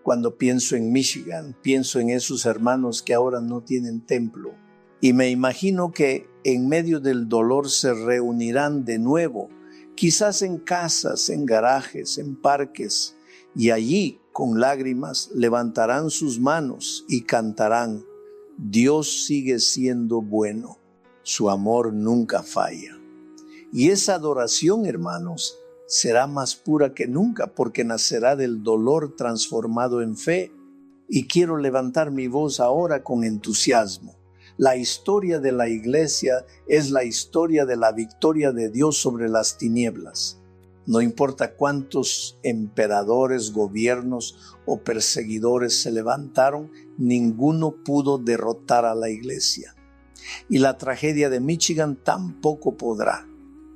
cuando pienso en Michigan, pienso en esos hermanos que ahora no tienen templo. Y me imagino que en medio del dolor se reunirán de nuevo, quizás en casas, en garajes, en parques, y allí, con lágrimas, levantarán sus manos y cantarán, Dios sigue siendo bueno, su amor nunca falla. Y esa adoración, hermanos, será más pura que nunca porque nacerá del dolor transformado en fe. Y quiero levantar mi voz ahora con entusiasmo. La historia de la iglesia es la historia de la victoria de Dios sobre las tinieblas. No importa cuántos emperadores, gobiernos o perseguidores se levantaron, ninguno pudo derrotar a la iglesia. Y la tragedia de Michigan tampoco podrá.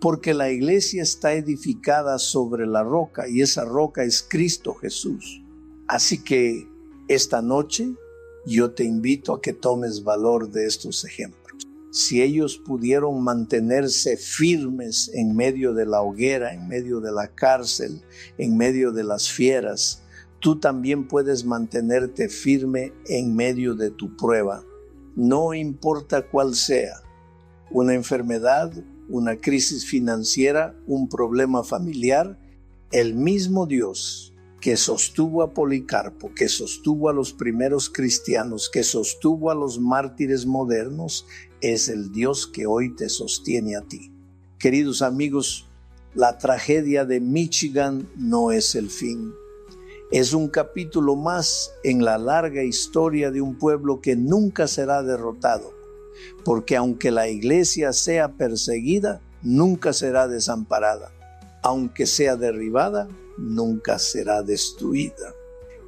porque la iglesia está edificada sobre la roca y esa roca es Cristo Jesús. Así que esta noche yo te invito a que tomes valor de estos ejemplos. Si ellos pudieron mantenerse firmes en medio de la hoguera, en medio de la cárcel, en medio de las fieras, tú también puedes mantenerte firme en medio de tu prueba. No importa cuál sea, una enfermedad, una crisis financiera, un problema familiar, el mismo Dios que sostuvo a Policarpo, que sostuvo a los primeros cristianos, que sostuvo a los mártires modernos, es el Dios que hoy te sostiene a ti. Queridos amigos, la tragedia de Michigan no es el fin. Es un capítulo más en la larga historia de un pueblo que nunca será derrotado, porque aunque la iglesia sea perseguida, nunca será desamparada. Aunque sea derribada, nunca será destruida.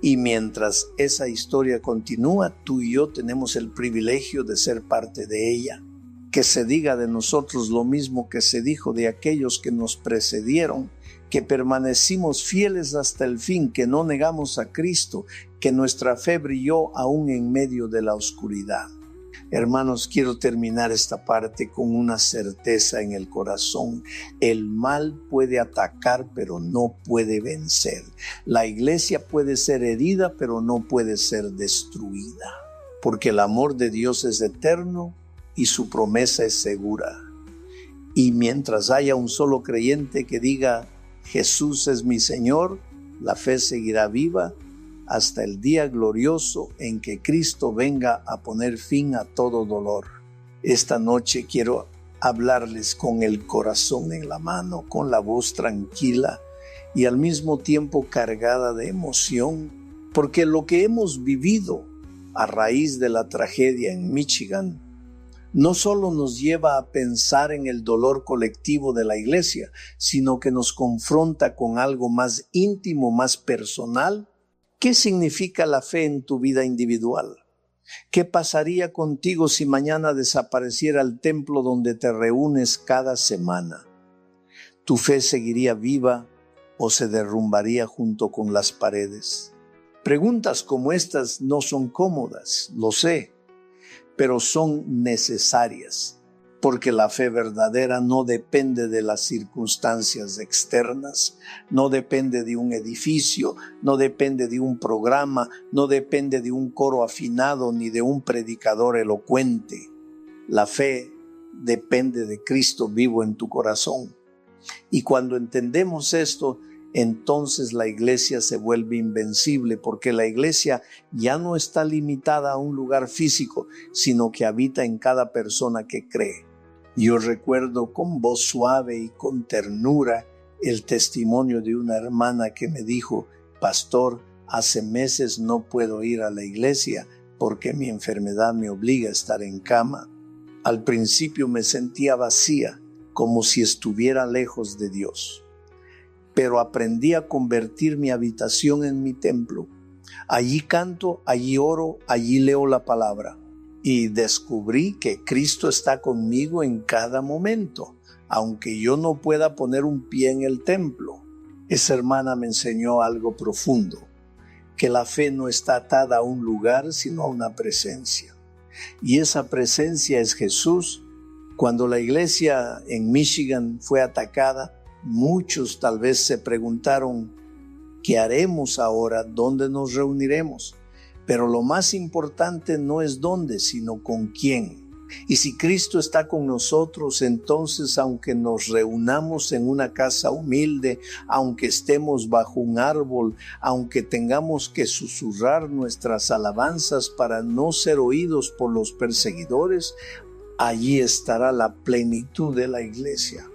Y mientras esa historia continúa, tú y yo tenemos el privilegio de ser parte de ella. Que se diga de nosotros lo mismo que se dijo de aquellos que nos precedieron, que permanecimos fieles hasta el fin, que no negamos a Cristo, que nuestra fe brilló aún en medio de la oscuridad. Hermanos, quiero terminar esta parte con una certeza en el corazón. El mal puede atacar, pero no puede vencer. La iglesia puede ser herida, pero no puede ser destruida, porque el amor de Dios es eterno y su promesa es segura. Y mientras haya un solo creyente que diga, Jesús es mi Señor, la fe seguirá viva hasta el día glorioso en que Cristo venga a poner fin a todo dolor. Esta noche quiero hablarles con el corazón en la mano, con la voz tranquila y al mismo tiempo cargada de emoción, porque lo que hemos vivido a raíz de la tragedia en Michigan no solo nos lleva a pensar en el dolor colectivo de la iglesia, sino que nos confronta con algo más íntimo, más personal. ¿Qué significa la fe en tu vida individual? ¿Qué pasaría contigo si mañana desapareciera el templo donde te reúnes cada semana? ¿Tu fe seguiría viva o se derrumbaría junto con las paredes? Preguntas como estas no son cómodas, lo sé, pero son necesarias, porque la fe verdadera no depende de las circunstancias externas, no depende de un edificio, no depende de un programa, no depende de un coro afinado ni de un predicador elocuente. La fe depende de Cristo vivo en tu corazón. Y cuando entendemos esto, entonces la iglesia se vuelve invencible, porque la iglesia ya no está limitada a un lugar físico, sino que habita en cada persona que cree. Yo recuerdo con voz suave y con ternura el testimonio de una hermana que me dijo, pastor, hace meses no puedo ir a la iglesia porque mi enfermedad me obliga a estar en cama. Al principio me sentía vacía, como si estuviera lejos de Dios. Pero aprendí a convertir mi habitación en mi templo. Allí canto, allí oro, allí leo la palabra. Y descubrí que Cristo está conmigo en cada momento, aunque yo no pueda poner un pie en el templo. Esa hermana me enseñó algo profundo, que la fe no está atada a un lugar, sino a una presencia. Y esa presencia es Jesús. Cuando la iglesia en Michigan fue atacada, muchos tal vez se preguntaron, ¿qué haremos ahora? ¿Dónde nos reuniremos? Pero lo más importante no es dónde, sino con quién. Y si Cristo está con nosotros, entonces aunque nos reunamos en una casa humilde, aunque estemos bajo un árbol, aunque tengamos que susurrar nuestras alabanzas para no ser oídos por los perseguidores, allí estará la plenitud de la iglesia.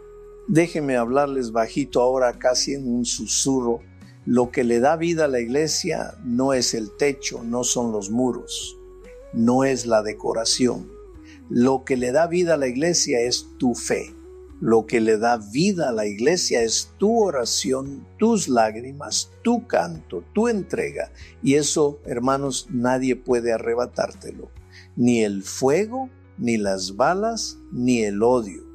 Déjenme hablarles bajito ahora, casi en un susurro. Lo que le da vida a la iglesia no es el techo, no son los muros, no es la decoración. Lo que le da vida a la iglesia es tu fe. Lo que le da vida a la iglesia es tu oración, tus lágrimas, tu canto, tu entrega. Y eso, hermanos, nadie puede arrebatártelo. Ni el fuego, ni las balas, ni el odio.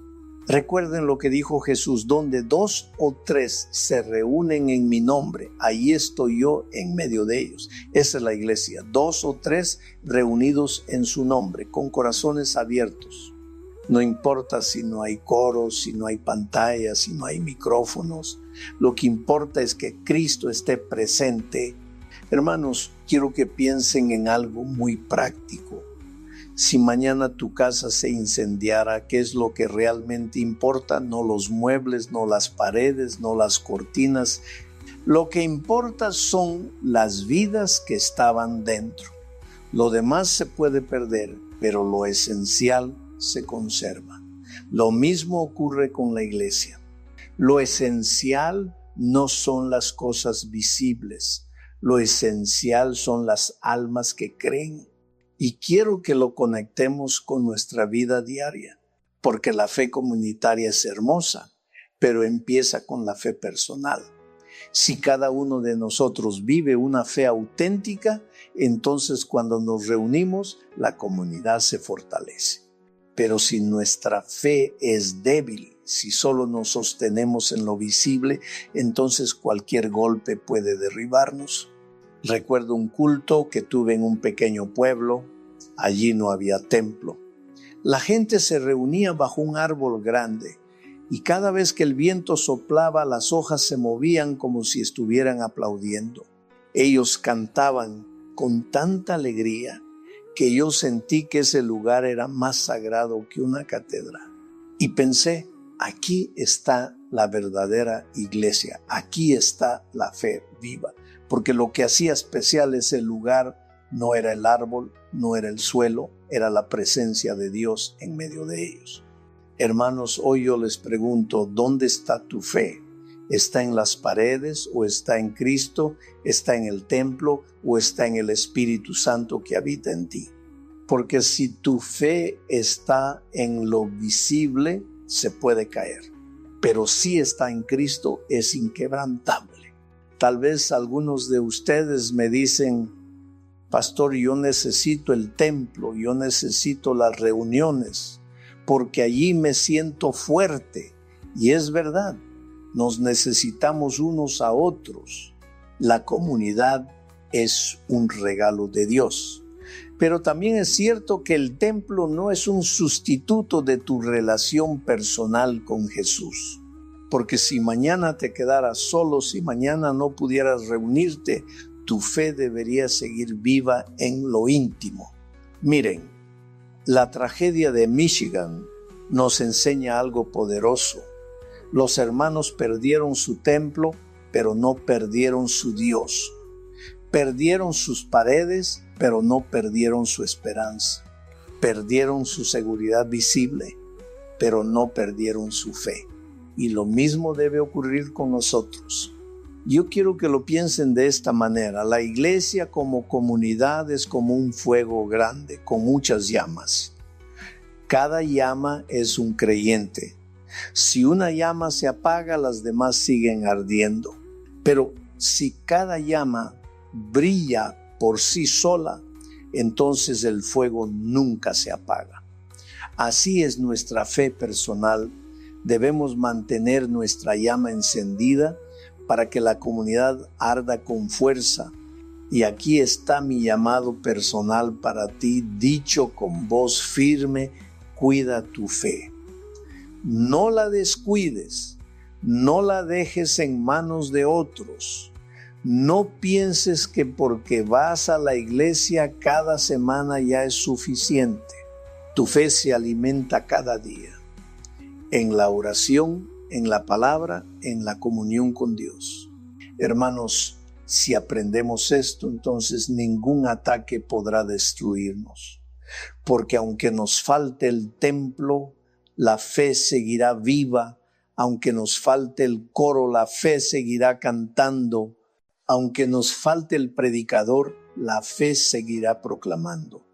Recuerden lo que dijo Jesús: donde 2 o 3 se reúnen en mi nombre, ahí estoy yo en medio de ellos. Esa es la iglesia, 2 o 3 reunidos en su nombre, con corazones abiertos. No importa si no hay coros, si no hay pantallas, si no hay micrófonos. Lo que importa es que Cristo esté presente. Hermanos, quiero que piensen en algo muy práctico. Si mañana tu casa se incendiara, ¿qué es lo que realmente importa? No los muebles, no las paredes, no las cortinas. Lo que importa son las vidas que estaban dentro. Lo demás se puede perder, pero lo esencial se conserva. Lo mismo ocurre con la iglesia. Lo esencial no son las cosas visibles. Lo esencial son las almas que creen. Y quiero que lo conectemos con nuestra vida diaria, porque la fe comunitaria es hermosa, pero empieza con la fe personal. Si cada uno de nosotros vive una fe auténtica, entonces cuando nos reunimos, la comunidad se fortalece. Pero si nuestra fe es débil, si solo nos sostenemos en lo visible, entonces cualquier golpe puede derribarnos. Recuerdo un culto que tuve en un pequeño pueblo. Allí no había templo. La gente se reunía bajo un árbol grande y cada vez que el viento soplaba, las hojas se movían como si estuvieran aplaudiendo. Ellos cantaban con tanta alegría que yo sentí que ese lugar era más sagrado que una catedral. Y pensé, aquí está la verdadera iglesia, aquí está la fe viva. Porque lo que hacía especial ese lugar no era el árbol, no era el suelo, era la presencia de Dios en medio de ellos. Hermanos, hoy yo les pregunto, ¿dónde está tu fe? ¿Está en las paredes o está en Cristo? ¿Está en el templo o está en el Espíritu Santo que habita en ti? Porque si tu fe está en lo visible, se puede caer. Pero si está en Cristo, es inquebrantable. Tal vez algunos de ustedes me dicen, pastor, yo necesito el templo, yo necesito las reuniones, porque allí me siento fuerte. Y es verdad, nos necesitamos unos a otros. La comunidad es un regalo de Dios. Pero también es cierto que el templo no es un sustituto de tu relación personal con Jesús. Porque si mañana te quedaras solo, si mañana no pudieras reunirte, tu fe debería seguir viva en lo íntimo. Miren, la tragedia de Michigan nos enseña algo poderoso. Los hermanos perdieron su templo, pero no perdieron su Dios. Perdieron sus paredes, pero no perdieron su esperanza. Perdieron su seguridad visible, pero no perdieron su fe. Y lo mismo debe ocurrir con nosotros. Yo quiero que lo piensen de esta manera. La iglesia como comunidad es como un fuego grande con muchas llamas. Cada llama es un creyente. Si una llama se apaga, las demás siguen ardiendo. Pero si cada llama brilla por sí sola, entonces el fuego nunca se apaga. Así es nuestra fe personal. Debemos mantener nuestra llama encendida para que la comunidad arda con fuerza. Y aquí está mi llamado personal para ti, dicho con voz firme: cuida tu fe. No la descuides, no la dejes en manos de otros. No pienses que porque vas a la iglesia cada semana ya es suficiente. Tu fe se alimenta cada día, en la oración, en la palabra, en la comunión con Dios. Hermanos, si aprendemos esto, entonces ningún ataque podrá destruirnos. Porque aunque nos falte el templo, la fe seguirá viva. Aunque nos falte el coro, la fe seguirá cantando. Aunque nos falte el predicador, la fe seguirá proclamando.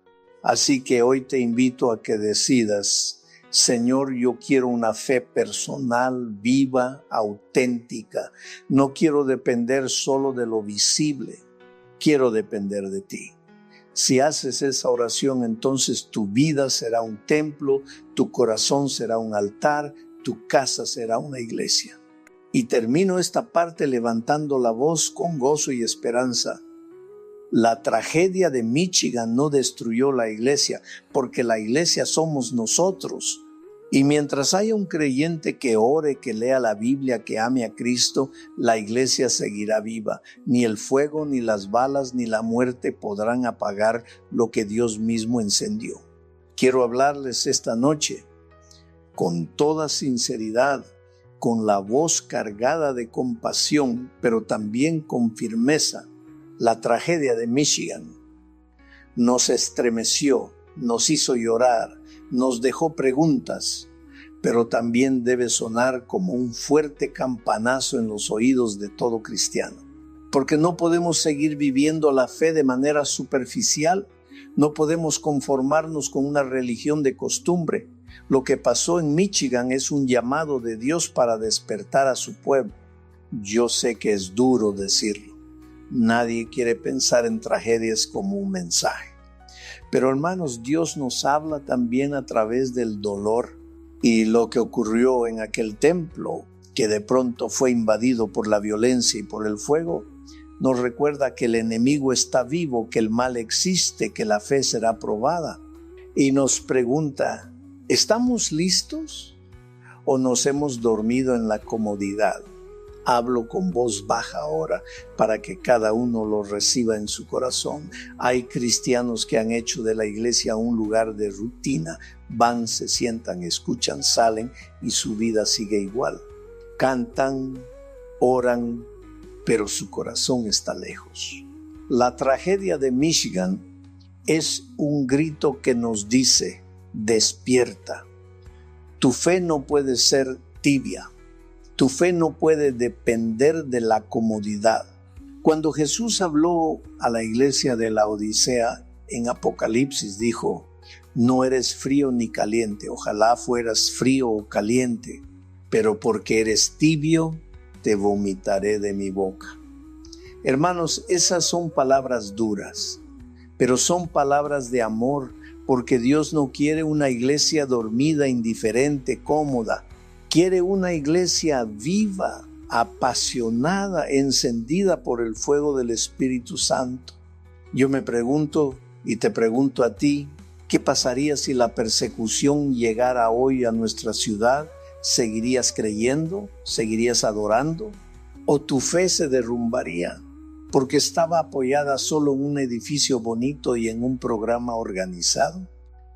Así que hoy te invito a que decidas: Señor, yo quiero una fe personal, viva, auténtica. No quiero depender solo de lo visible. Quiero depender de ti. Si haces esa oración, entonces tu vida será un templo, tu corazón será un altar, tu casa será una iglesia. Y termino esta parte levantando la voz con gozo y esperanza. La tragedia de Michigan no destruyó la iglesia, porque la iglesia somos nosotros. Y mientras haya un creyente que ore, que lea la Biblia, que ame a Cristo, la iglesia seguirá viva. Ni el fuego, ni las balas, ni la muerte podrán apagar lo que Dios mismo encendió. Quiero hablarles esta noche con toda sinceridad, con la voz cargada de compasión, pero también con firmeza. La tragedia de Michigan nos estremeció, nos hizo llorar, nos dejó preguntas, pero también debe sonar como un fuerte campanazo en los oídos de todo cristiano. Porque no podemos seguir viviendo la fe de manera superficial, no podemos conformarnos con una religión de costumbre. Lo que pasó en Michigan es un llamado de Dios para despertar a su pueblo. Yo sé que es duro decirlo. Nadie quiere pensar en tragedias como un mensaje. Pero hermanos, Dios nos habla también a través del dolor. Y lo que ocurrió en aquel templo, que de pronto fue invadido por la violencia y por el fuego, nos recuerda que el enemigo está vivo, que el mal existe, que la fe será probada. Y nos pregunta, ¿estamos listos o nos hemos dormido en la comodidad? Hablo con voz baja ahora para que cada uno lo reciba en su corazón. Hay cristianos que han hecho de la iglesia un lugar de rutina. Van, se sientan, escuchan, salen y su vida sigue igual. Cantan, oran, pero su corazón está lejos. La tragedia de Michigan es un grito que nos dice, despierta. Tu fe no puede ser tibia. Tu fe no puede depender de la comodidad. Cuando Jesús habló a la iglesia de la Odisea en Apocalipsis, dijo, no eres frío ni caliente, ojalá fueras frío o caliente, pero porque eres tibio, te vomitaré de mi boca. Hermanos, esas son palabras duras, pero son palabras de amor, porque Dios no quiere una iglesia dormida, indiferente, cómoda. Quiere una iglesia viva, apasionada, encendida por el fuego del Espíritu Santo. Yo me pregunto y te pregunto a ti, ¿qué pasaría si la persecución llegara hoy a nuestra ciudad? ¿Seguirías creyendo? ¿Seguirías adorando? ¿O tu fe se derrumbaría porque estaba apoyada solo en un edificio bonito y en un programa organizado?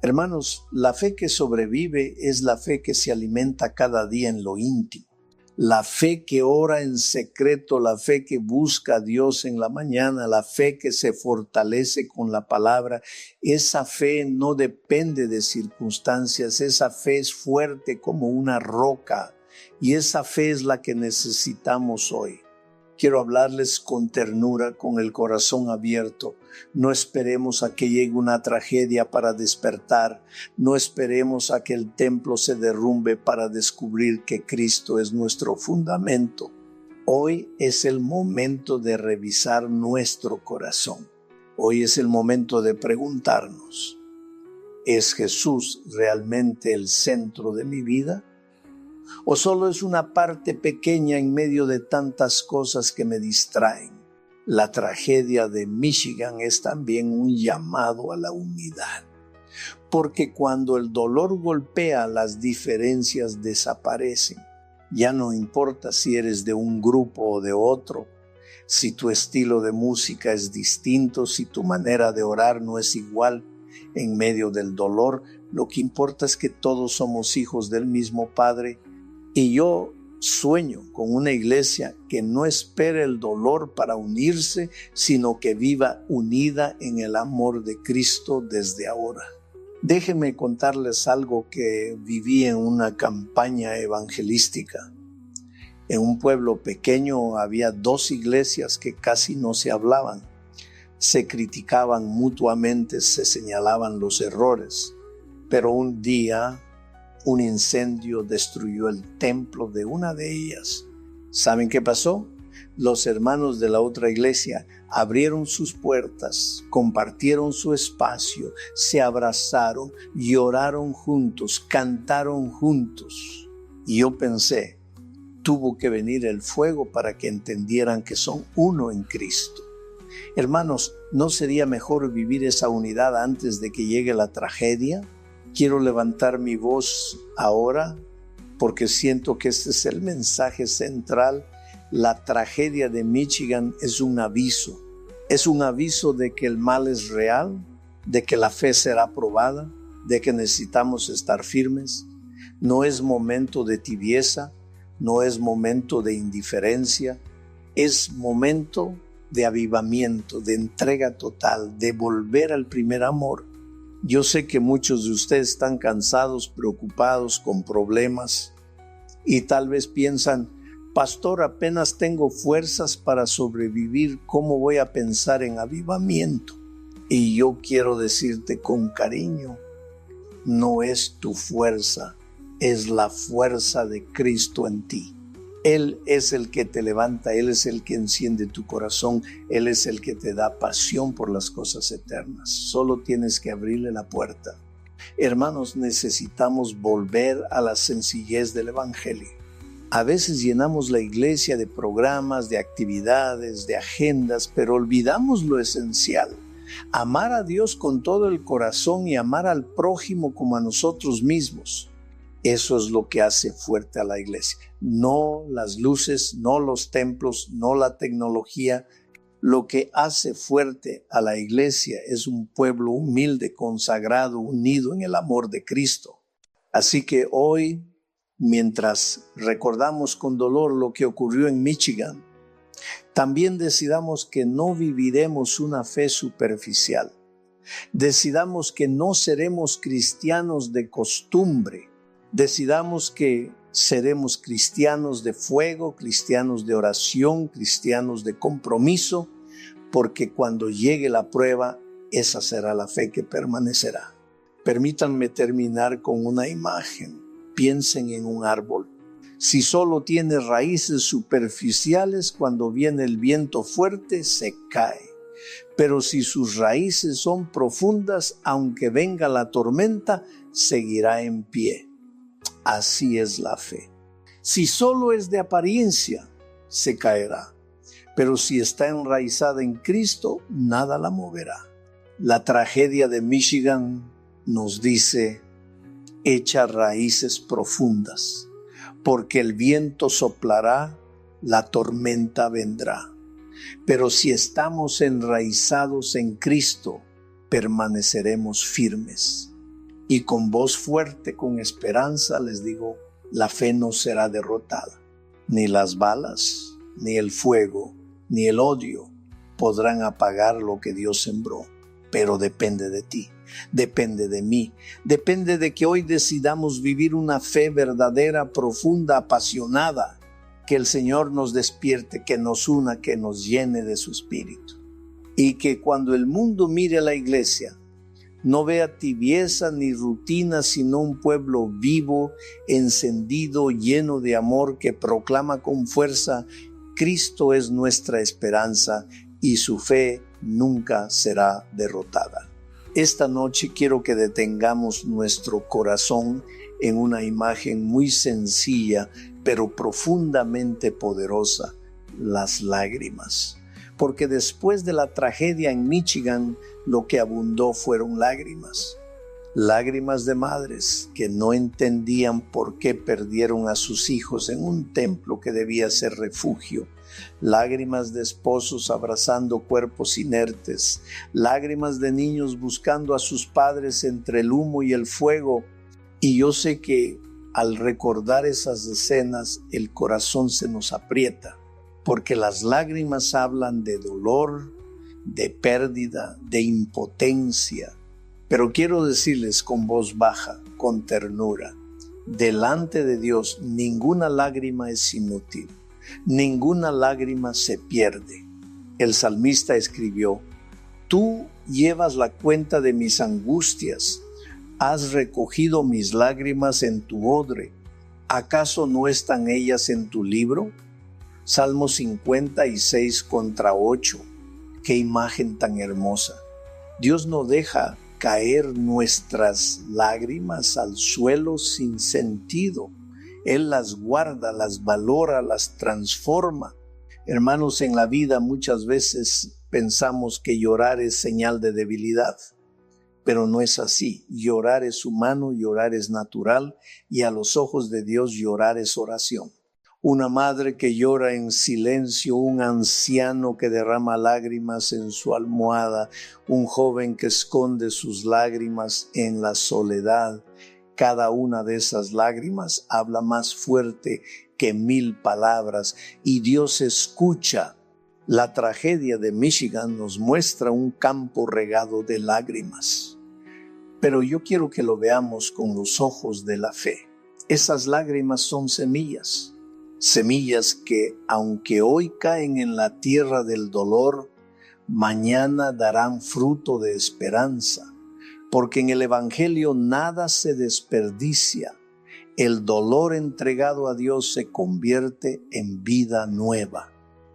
Hermanos, la fe que sobrevive es la fe que se alimenta cada día en lo íntimo. La fe que ora en secreto, la fe que busca a Dios en la mañana, la fe que se fortalece con la palabra. Esa fe no depende de circunstancias, esa fe es fuerte como una roca y esa fe es la que necesitamos hoy. Quiero hablarles con ternura, con el corazón abierto. No esperemos a que llegue una tragedia para despertar. No esperemos a que el templo se derrumbe para descubrir que Cristo es nuestro fundamento. Hoy es el momento de revisar nuestro corazón. Hoy es el momento de preguntarnos, ¿es Jesús realmente el centro de mi vida? ¿O solo es una parte pequeña en medio de tantas cosas que me distraen? La tragedia de Michigan es también un llamado a la unidad. Porque cuando el dolor golpea, las diferencias desaparecen. Ya no importa si eres de un grupo o de otro, si tu estilo de música es distinto, si tu manera de orar no es igual. En medio del dolor, lo que importa es que todos somos hijos del mismo Padre. Y yo sueño con una iglesia que no espere el dolor para unirse, sino que viva unida en el amor de Cristo desde ahora. Déjenme contarles algo que viví en una campaña evangelística. En un pueblo pequeño había 2 iglesias que casi no se hablaban. Se criticaban mutuamente, se señalaban los errores. Pero un día un incendio destruyó el templo de una de ellas. ¿Saben qué pasó? Los hermanos de la otra iglesia abrieron sus puertas, compartieron su espacio, se abrazaron, lloraron juntos, cantaron juntos. Y yo pensé, tuvo que venir el fuego para que entendieran que son uno en Cristo. Hermanos, ¿no sería mejor vivir esa unidad antes de que llegue la tragedia? Quiero levantar mi voz ahora porque siento que este es el mensaje central. La tragedia de Michigan es un aviso. Es un aviso de que el mal es real, de que la fe será probada, de que necesitamos estar firmes. No es momento de tibieza, no es momento de indiferencia, es momento de avivamiento, de entrega total, de volver al primer amor. Yo sé que muchos de ustedes están cansados, preocupados, con problemas y tal vez piensan, pastor, apenas tengo fuerzas para sobrevivir, ¿cómo voy a pensar en avivamiento? Y yo quiero decirte con cariño, no es tu fuerza, es la fuerza de Cristo en ti. Él es el que te levanta, Él es el que enciende tu corazón, Él es el que te da pasión por las cosas eternas. Solo tienes que abrirle la puerta. Hermanos, necesitamos volver a la sencillez del Evangelio. A veces llenamos la iglesia de programas, de actividades, de agendas, pero olvidamos lo esencial. Amar a Dios con todo el corazón y amar al prójimo como a nosotros mismos. Eso es lo que hace fuerte a la iglesia. No las luces, no los templos, no la tecnología. Lo que hace fuerte a la iglesia es un pueblo humilde, consagrado, unido en el amor de Cristo. Así que hoy, mientras recordamos con dolor lo que ocurrió en Michigan, también decidamos que no viviremos una fe superficial. Decidamos que no seremos cristianos de costumbre. Decidamos que seremos cristianos de fuego, cristianos de oración, cristianos de compromiso, porque cuando llegue la prueba, esa será la fe que permanecerá. Permítanme terminar con una imagen. Piensen en un árbol. Si solo tiene raíces superficiales, cuando viene el viento fuerte, se cae. Pero si sus raíces son profundas, aunque venga la tormenta, seguirá en pie. Así es la fe. Si solo es de apariencia, se caerá. Pero si está enraizada en Cristo, nada la moverá. La tragedia de Michigan nos dice, echa raíces profundas, porque el viento soplará, la tormenta vendrá. Pero si estamos enraizados en Cristo, permaneceremos firmes. Y con voz fuerte, con esperanza, les digo, la fe no será derrotada. Ni las balas, ni el fuego, ni el odio podrán apagar lo que Dios sembró. Pero depende de ti, depende de mí, depende de que hoy decidamos vivir una fe verdadera, profunda, apasionada, que el Señor nos despierte, que nos una, que nos llene de su Espíritu. Y que cuando el mundo mire a la iglesia, no vea tibieza ni rutina, sino un pueblo vivo, encendido, lleno de amor, que proclama con fuerza, Cristo es nuestra esperanza y su fe nunca será derrotada. Esta noche quiero que detengamos nuestro corazón en una imagen muy sencilla, pero profundamente poderosa, las lágrimas. Porque después de la tragedia en Michigan, lo que abundó fueron lágrimas. Lágrimas de madres que no entendían por qué perdieron a sus hijos en un templo que debía ser refugio. Lágrimas de esposos abrazando cuerpos inertes. Lágrimas de niños buscando a sus padres entre el humo y el fuego. Y yo sé que al recordar esas escenas, el corazón se nos aprieta. Porque las lágrimas hablan de dolor, de pérdida, de impotencia. Pero quiero decirles con voz baja, con ternura, delante de Dios ninguna lágrima es inútil, ninguna lágrima se pierde. El salmista escribió, tú llevas la cuenta de mis angustias, has recogido mis lágrimas en tu odre, ¿acaso no están ellas en tu libro? Salmo 56:8. Qué imagen tan hermosa. Dios no deja caer nuestras lágrimas al suelo sin sentido. Él las guarda, las valora, las transforma. Hermanos, en la vida muchas veces pensamos que llorar es señal de debilidad, pero no es así. Llorar es humano, llorar es natural, y a los ojos de Dios llorar es oración. Una madre que llora en silencio, un anciano que derrama lágrimas en su almohada, un joven que esconde sus lágrimas en la soledad. Cada una de esas lágrimas habla más fuerte que 1000 palabras, y Dios escucha. La tragedia de Michigan nos muestra un campo regado de lágrimas. Pero yo quiero que lo veamos con los ojos de la fe. Esas lágrimas son semillas. Semillas que, aunque hoy caen en la tierra del dolor, mañana darán fruto de esperanza, porque en el Evangelio nada se desperdicia. El dolor entregado a Dios se convierte en vida nueva.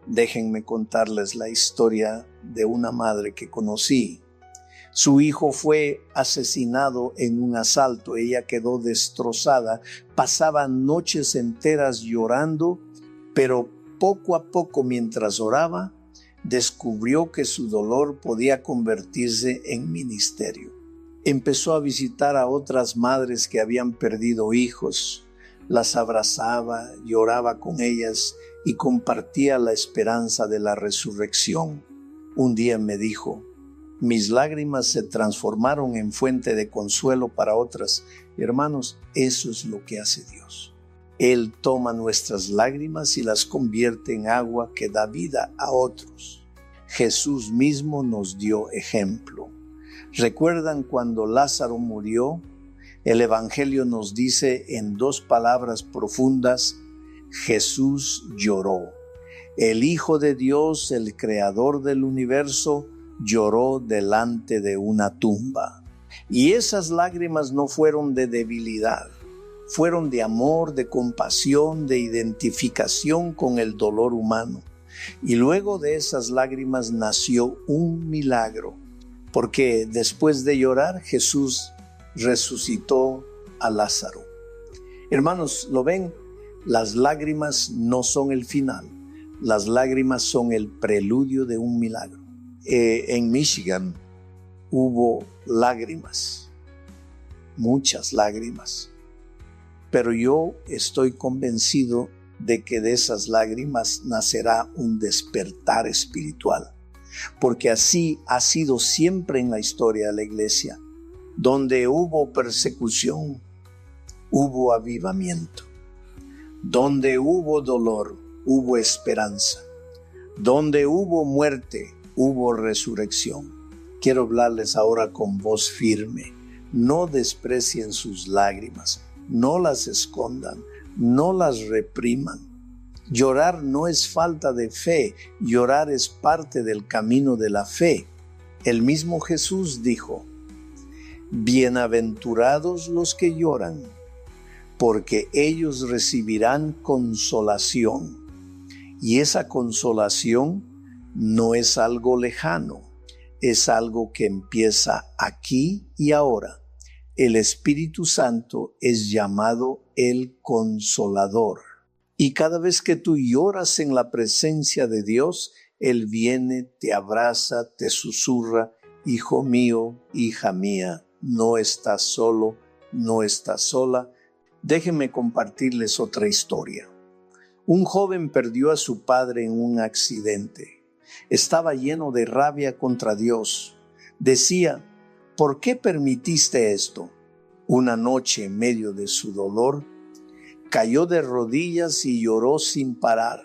Déjenme contarles la historia de una madre que conocí. Su hijo fue asesinado en un asalto. Ella quedó destrozada. Pasaba noches enteras llorando, pero poco a poco, mientras oraba, descubrió que su dolor podía convertirse en ministerio. Empezó a visitar a otras madres que habían perdido hijos. Las abrazaba, lloraba con ellas y compartía la esperanza de la resurrección. Un día me dijo: mis lágrimas se transformaron en fuente de consuelo para otras. Hermanos, eso es lo que hace Dios. Él toma nuestras lágrimas y las convierte en agua que da vida a otros. Jesús mismo nos dio ejemplo. ¿Recuerdan cuando Lázaro murió? El Evangelio nos dice en 2 palabras profundas: Jesús lloró. El Hijo de Dios, el Creador del universo, lloró delante de una tumba. Y esas lágrimas no fueron de debilidad, fueron de amor, de compasión, de identificación con el dolor humano. Y luego de esas lágrimas nació un milagro, porque después de llorar Jesús resucitó a Lázaro. Hermanos, ¿lo ven? Las lágrimas no son el final, las lágrimas son el preludio de un milagro. En Michigan hubo lágrimas, muchas lágrimas, pero yo estoy convencido de que de esas lágrimas nacerá un despertar espiritual, porque así ha sido siempre en la historia de la iglesia. Donde hubo persecución, hubo avivamiento. Donde hubo dolor, hubo esperanza. Donde hubo muerte, hubo resurrección. Quiero hablarles ahora con voz firme. No desprecien sus lágrimas, no las escondan, no las repriman. Llorar no es falta de fe, llorar es parte del camino de la fe. El mismo Jesús dijo: bienaventurados los que lloran, porque ellos recibirán consolación. Y esa consolación no es algo lejano, es algo que empieza aquí y ahora. El Espíritu Santo es llamado el Consolador. Y cada vez que tú lloras en la presencia de Dios, Él viene, te abraza, te susurra: hijo mío, hija mía, no estás solo, no estás sola. Déjenme compartirles otra historia. Un joven perdió a su padre en un accidente. Estaba lleno de rabia contra Dios. Decía: ¿por qué permitiste esto? Una noche, en medio de su dolor, cayó de rodillas y lloró sin parar.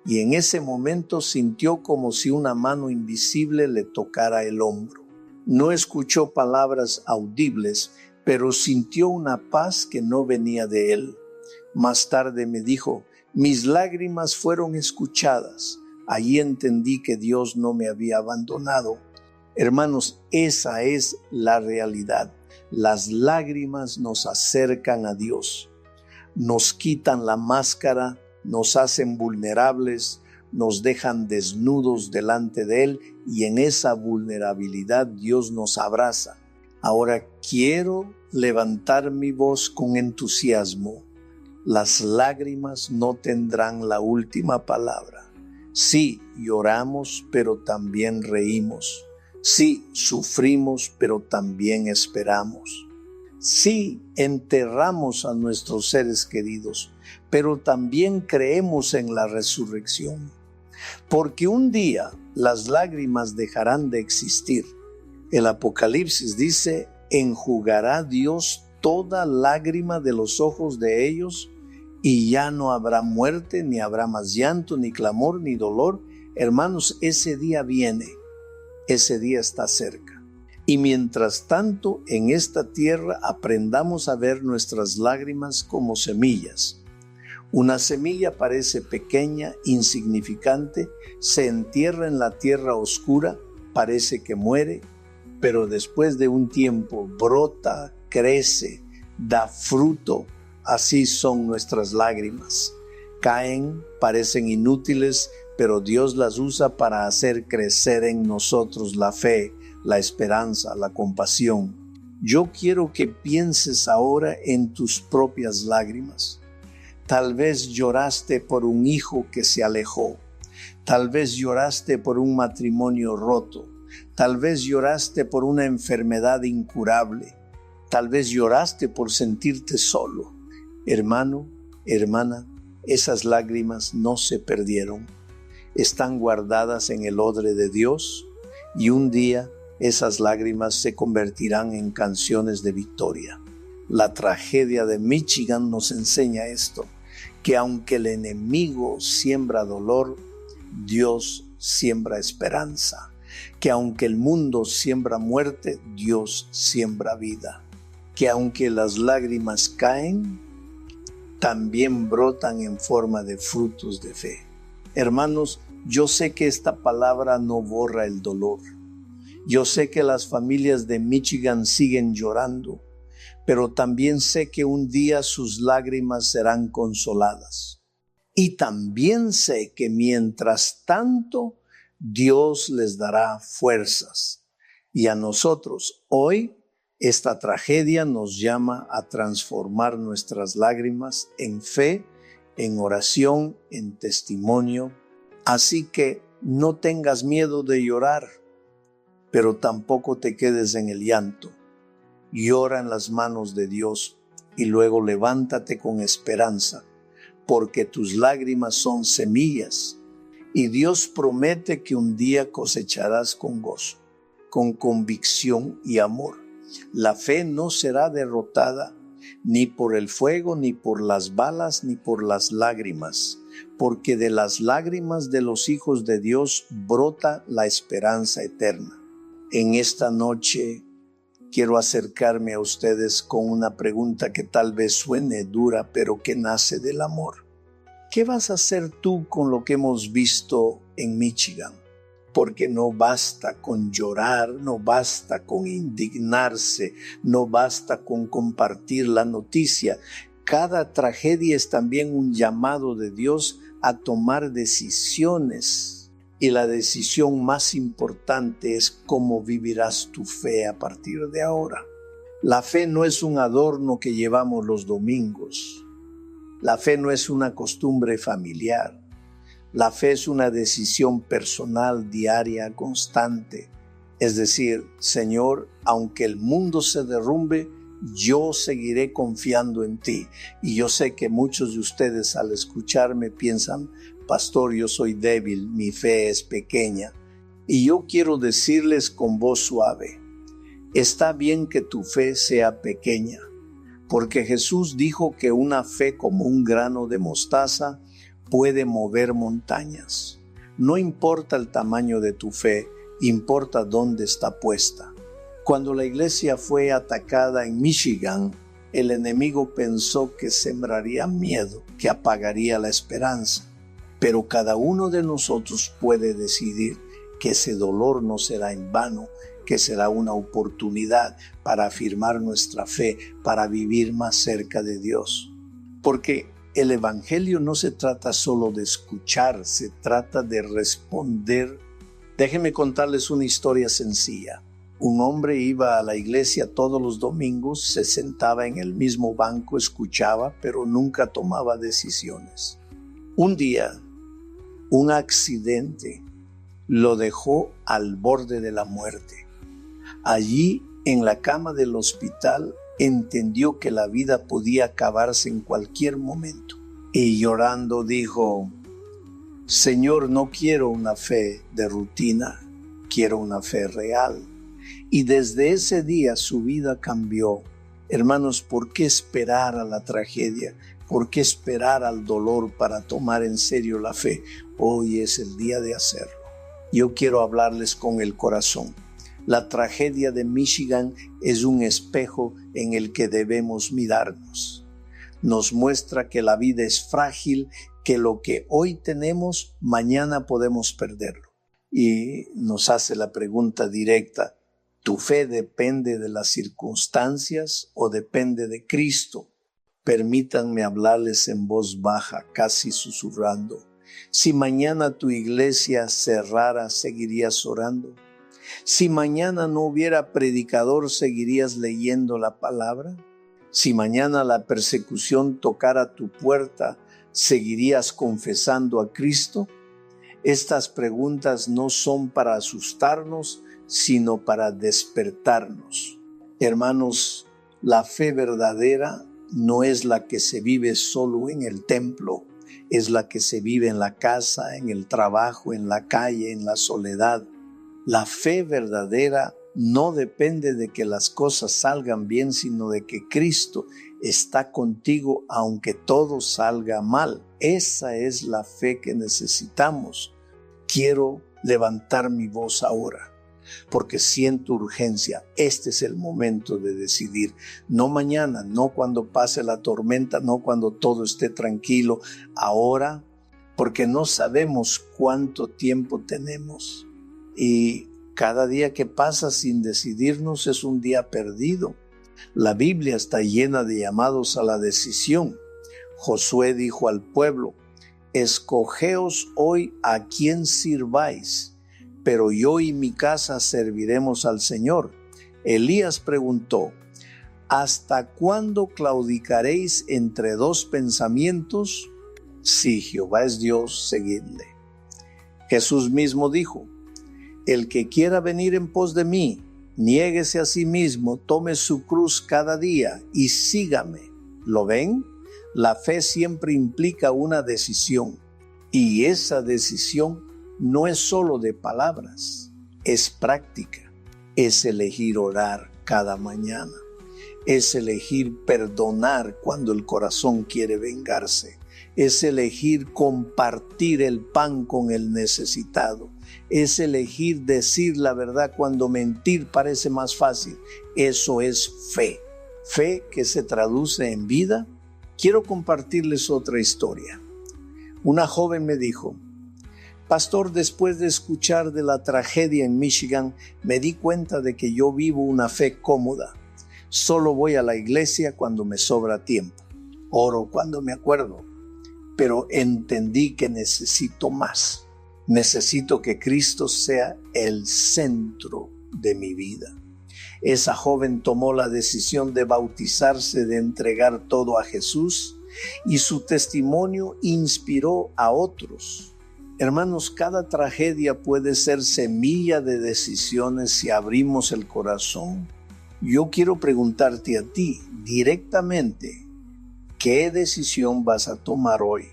Y en ese momento sintió como si una mano invisible le tocara el hombro. No escuchó palabras audibles, pero sintió una paz que no venía de él. Más tarde me dijo: mis lágrimas fueron escuchadas. Allí entendí que Dios no me había abandonado. Hermanos, esa es la realidad. Las lágrimas nos acercan a Dios, nos quitan la máscara, nos hacen vulnerables, nos dejan desnudos delante de Él, y en esa vulnerabilidad Dios nos abraza. Ahora quiero levantar mi voz con entusiasmo Las lágrimas no tendrán la última palabra. Sí, lloramos, pero también reímos. Sí, sufrimos, pero también esperamos. Sí, enterramos a nuestros seres queridos, pero también creemos en la resurrección. Porque un día las lágrimas dejarán de existir. El Apocalipsis dice, enjugará Dios toda lágrima de los ojos de ellos, y ya no habrá muerte, ni habrá más llanto, ni clamor, ni dolor. Hermanos, ese día viene, ese día está cerca. Y mientras tanto, en esta tierra aprendamos a ver nuestras lágrimas como semillas. Una semilla parece pequeña, insignificante, se entierra en la tierra oscura, parece que muere, pero después de un tiempo brota, crece, da fruto. Así son nuestras lágrimas. Caen, parecen inútiles, pero Dios las usa para hacer crecer en nosotros la fe, la esperanza, la compasión. Yo quiero que pienses ahora en tus propias lágrimas. Tal vez lloraste por un hijo que se alejó. Tal vez lloraste por un matrimonio roto. Tal vez lloraste por una enfermedad incurable. Tal vez lloraste por sentirte solo. Hermano, hermana, esas lágrimas no se perdieron. Están guardadas en el odre de Dios y un día esas lágrimas se convertirán en canciones de victoria. La tragedia de Michigan nos enseña esto, que aunque el enemigo siembra dolor, Dios siembra esperanza. Que aunque el mundo siembra muerte, Dios siembra vida. Que aunque las lágrimas caen, también brotan en forma de frutos de fe. Hermanos, yo sé que esta palabra no borra el dolor. Yo sé que las familias de Michigan siguen llorando, pero también sé que un día sus lágrimas serán consoladas. Y también sé que mientras tanto, Dios les dará fuerzas. Y a nosotros hoy, esta tragedia nos llama a transformar nuestras lágrimas en fe, en oración, en testimonio. Así que no tengas miedo de llorar, pero tampoco te quedes en el llanto. Llora en las manos de Dios y luego levántate con esperanza, porque tus lágrimas son semillas y Dios promete que un día cosecharás con gozo, con convicción y amor. La fe no será derrotada ni por el fuego, ni por las balas, ni por las lágrimas, porque de las lágrimas de los hijos de Dios brota la esperanza eterna. En esta noche quiero acercarme a ustedes con una pregunta que tal vez suene dura, pero que nace del amor. ¿Qué vas a hacer tú con lo que hemos visto en Michigan? Porque no basta con llorar, no basta con indignarse, no basta con compartir la noticia. Cada tragedia es también un llamado de Dios a tomar decisiones. Y la decisión más importante es cómo vivirás tu fe a partir de ahora. La fe no es un adorno que llevamos los domingos. La fe no es una costumbre familiar. La fe es una decisión personal, diaria, constante. Es decir, Señor, aunque el mundo se derrumbe, yo seguiré confiando en ti. Y yo sé que muchos de ustedes al escucharme piensan, pastor, yo soy débil, mi fe es pequeña. Y yo quiero decirles con voz suave, está bien que tu fe sea pequeña, porque Jesús dijo que una fe como un grano de mostaza puede mover montañas. No importa el tamaño de tu fe, importa dónde está puesta. Cuando la iglesia fue atacada en Michigan, el enemigo pensó que sembraría miedo, que apagaría la esperanza. Pero cada uno de nosotros puede decidir que ese dolor no será en vano, que será una oportunidad para afirmar nuestra fe, para vivir más cerca de Dios. Porque el evangelio no se trata solo de escuchar, se trata de responder. Déjenme contarles una historia sencilla. Un hombre iba a la iglesia todos los domingos, se sentaba en el mismo banco, escuchaba, pero nunca tomaba decisiones. Un día, un accidente lo dejó al borde de la muerte. Allí, en la cama del hospital, entendió que la vida podía acabarse en cualquier momento. Y llorando dijo: Señor, no quiero una fe de rutina, quiero una fe real. Y desde ese día su vida cambió. Hermanos, ¿por qué esperar a la tragedia? ¿Por qué esperar al dolor para tomar en serio la fe? Hoy es el día de hacerlo. Yo quiero hablarles con el corazón. La tragedia de Michigan es un espejo en el que debemos mirarnos. Nos muestra que la vida es frágil, que lo que hoy tenemos, mañana podemos perderlo. Y nos hace la pregunta directa: ¿tu fe depende de las circunstancias o depende de Cristo? Permítanme hablarles en voz baja, casi susurrando. Si mañana tu iglesia cerrara, ¿seguirías orando? Si mañana no hubiera predicador, ¿seguirías leyendo la palabra? Si mañana la persecución tocara tu puerta, ¿seguirías confesando a Cristo? Estas preguntas no son para asustarnos, sino para despertarnos. Hermanos, la fe verdadera no es la que se vive solo en el templo, es la que se vive en la casa, en el trabajo, en la calle, en la soledad. La fe verdadera no depende de que las cosas salgan bien, sino de que Cristo está contigo aunque todo salga mal. Esa es la fe que necesitamos. Quiero levantar mi voz ahora, porque siento urgencia. Este es el momento de decidir. No mañana, no cuando pase la tormenta, no cuando todo esté tranquilo. Ahora, porque no sabemos cuánto tiempo tenemos. Y cada día que pasa sin decidirnos es un día perdido. La Biblia está llena de llamados a la decisión. Josué dijo al pueblo: escogeos hoy a quién sirváis, pero yo y mi casa serviremos al Señor. Elías preguntó: ¿hasta cuándo claudicaréis entre dos pensamientos? Si Jehová es Dios, seguidle. Jesús mismo dijo: el que quiera venir en pos de mí, niéguese a sí mismo, tome su cruz cada día y sígame. ¿Lo ven? La fe siempre implica una decisión, y esa decisión no es solo de palabras, es práctica. Es elegir orar cada mañana, es elegir perdonar cuando el corazón quiere vengarse, es elegir compartir el pan con el necesitado, es elegir decir la verdad cuando mentir parece más fácil. Eso es fe, fe que se traduce en vida. Quiero compartirles otra historia. Una joven me dijo: pastor, después de escuchar de la tragedia en Michigan, me di cuenta de que yo vivo una fe cómoda. Solo voy a la iglesia cuando me sobra tiempo. Oro cuando me acuerdo. Pero entendí que necesito más. Necesito que Cristo sea el centro de mi vida. Esa joven tomó la decisión de bautizarse, de entregar todo a Jesús, y su testimonio inspiró a otros. Hermanos, cada tragedia puede ser semilla de decisiones si abrimos el corazón. Yo quiero preguntarte a ti directamente: ¿qué decisión vas a tomar hoy?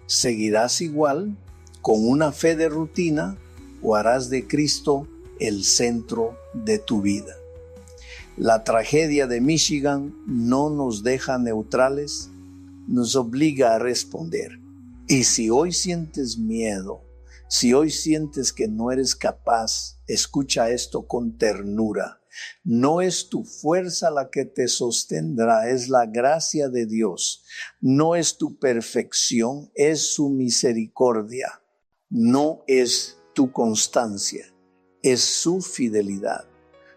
¿Seguirás igual, con una fe de rutina, o harás de Cristo el centro de tu vida? La tragedia de Michigan no nos deja neutrales, nos obliga a responder. Y si hoy sientes miedo, si hoy sientes que no eres capaz, escucha esto con ternura. No es tu fuerza la que te sostendrá, es la gracia de Dios. No es tu perfección, es su misericordia. No es tu constancia, es su fidelidad.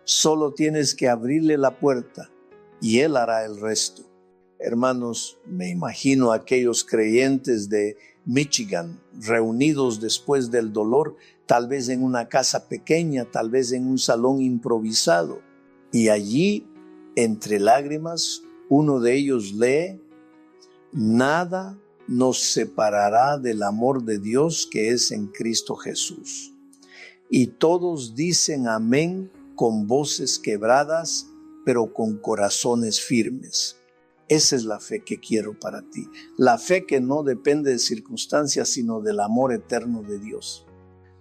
Solo tienes que abrirle la puerta y Él hará el resto. Hermanos, me imagino a aquellos creyentes de Michigan reunidos después del dolor, tal vez en una casa pequeña, tal vez en un salón improvisado. Y allí, entre lágrimas, uno de ellos lee: nada nos separará del amor de Dios que es en Cristo Jesús. Y todos dicen amén con voces quebradas, pero con corazones firmes. Esa es la fe que quiero para ti. La fe que no depende de circunstancias, sino del amor eterno de Dios.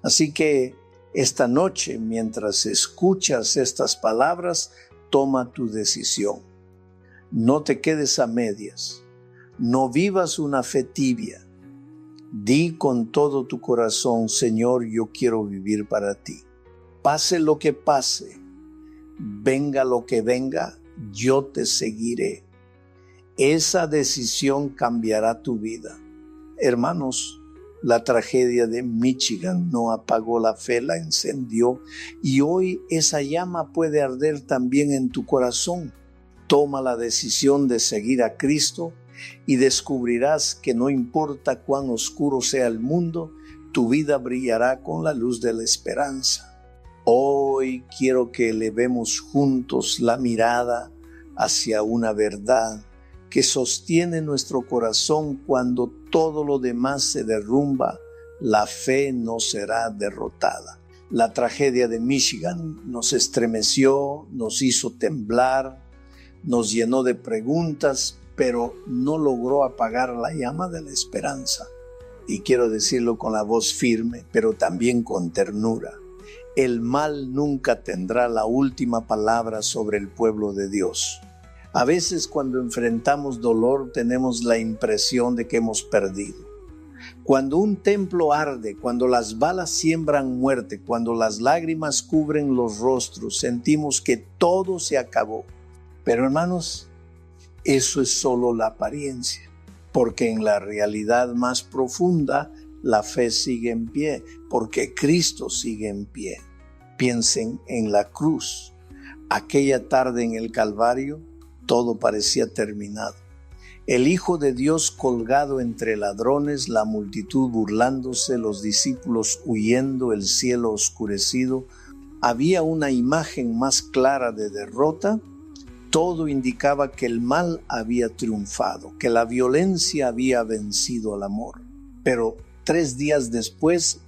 Así que esta noche, mientras escuchas estas palabras, toma tu decisión. No te quedes a medias. No vivas una fe tibia. Di con todo tu corazón: Señor, yo quiero vivir para ti. Pase lo que pase, venga lo que venga, yo te seguiré. Esa decisión cambiará tu vida. Hermanos, la tragedia de Michigan no apagó la fe, la encendió, y hoy esa llama puede arder también en tu corazón. Toma la decisión de seguir a Cristo y descubrirás que no importa cuán oscuro sea el mundo, tu vida brillará con la luz de la esperanza. Hoy quiero que elevemos juntos la mirada hacia una verdad que sostiene nuestro corazón cuando todo lo demás se derrumba. La fe no será derrotada. La tragedia de Michigan nos estremeció, nos hizo temblar, nos llenó de preguntas, pero no logró apagar la llama de la esperanza. Y quiero decirlo con la voz firme, pero también con ternura: el mal nunca tendrá la última palabra sobre el pueblo de Dios. A veces cuando enfrentamos dolor tenemos la impresión de que hemos perdido. Cuando un templo arde, cuando las balas siembran muerte, cuando las lágrimas cubren los rostros, sentimos que todo se acabó. Pero hermanos, eso es solo la apariencia, porque en la realidad más profunda la fe sigue en pie, porque Cristo sigue en pie. Piensen en la cruz. Aquella tarde en el Calvario, todo parecía terminado. El Hijo de Dios colgado entre ladrones, la multitud burlándose, los discípulos huyendo, el cielo oscurecido. ¿Había una imagen más clara de derrota? Todo indicaba que el mal había triunfado, que la violencia había vencido al amor. Pero 3 días después,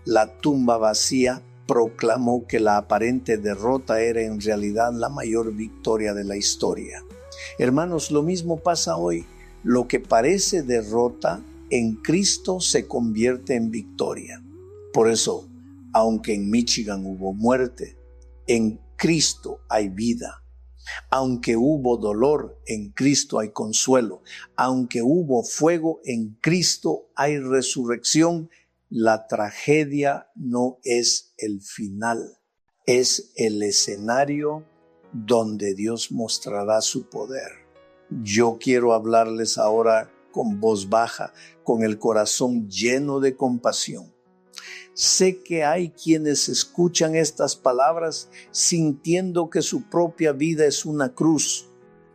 la tumba vacía proclamó que la aparente derrota era en realidad la mayor victoria de la historia. Hermanos, lo mismo pasa hoy. Lo que parece derrota en Cristo se convierte en victoria. Por eso, aunque en Michigan hubo muerte, en Cristo hay vida. Aunque hubo dolor, en Cristo hay consuelo. Aunque hubo fuego, en Cristo hay resurrección. La tragedia no es el final, es el escenario donde Dios mostrará su poder. Yo quiero hablarles ahora con voz baja, con el corazón lleno de compasión. Sé que hay quienes escuchan estas palabras sintiendo que su propia vida es una cruz,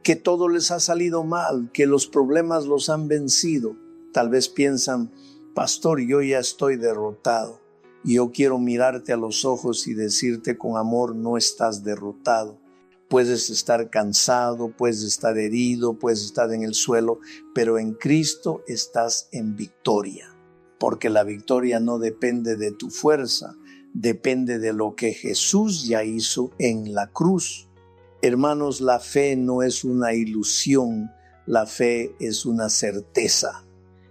que todo les ha salido mal, que los problemas los han vencido. Tal vez piensan: pastor, yo ya estoy derrotado. Y yo quiero mirarte a los ojos y decirte con amor: no estás derrotado. Puedes estar cansado, puedes estar herido, puedes estar en el suelo, pero en Cristo estás en victoria. Porque la victoria no depende de tu fuerza, depende de lo que Jesús ya hizo en la cruz. Hermanos, la fe no es una ilusión, la fe es una certeza.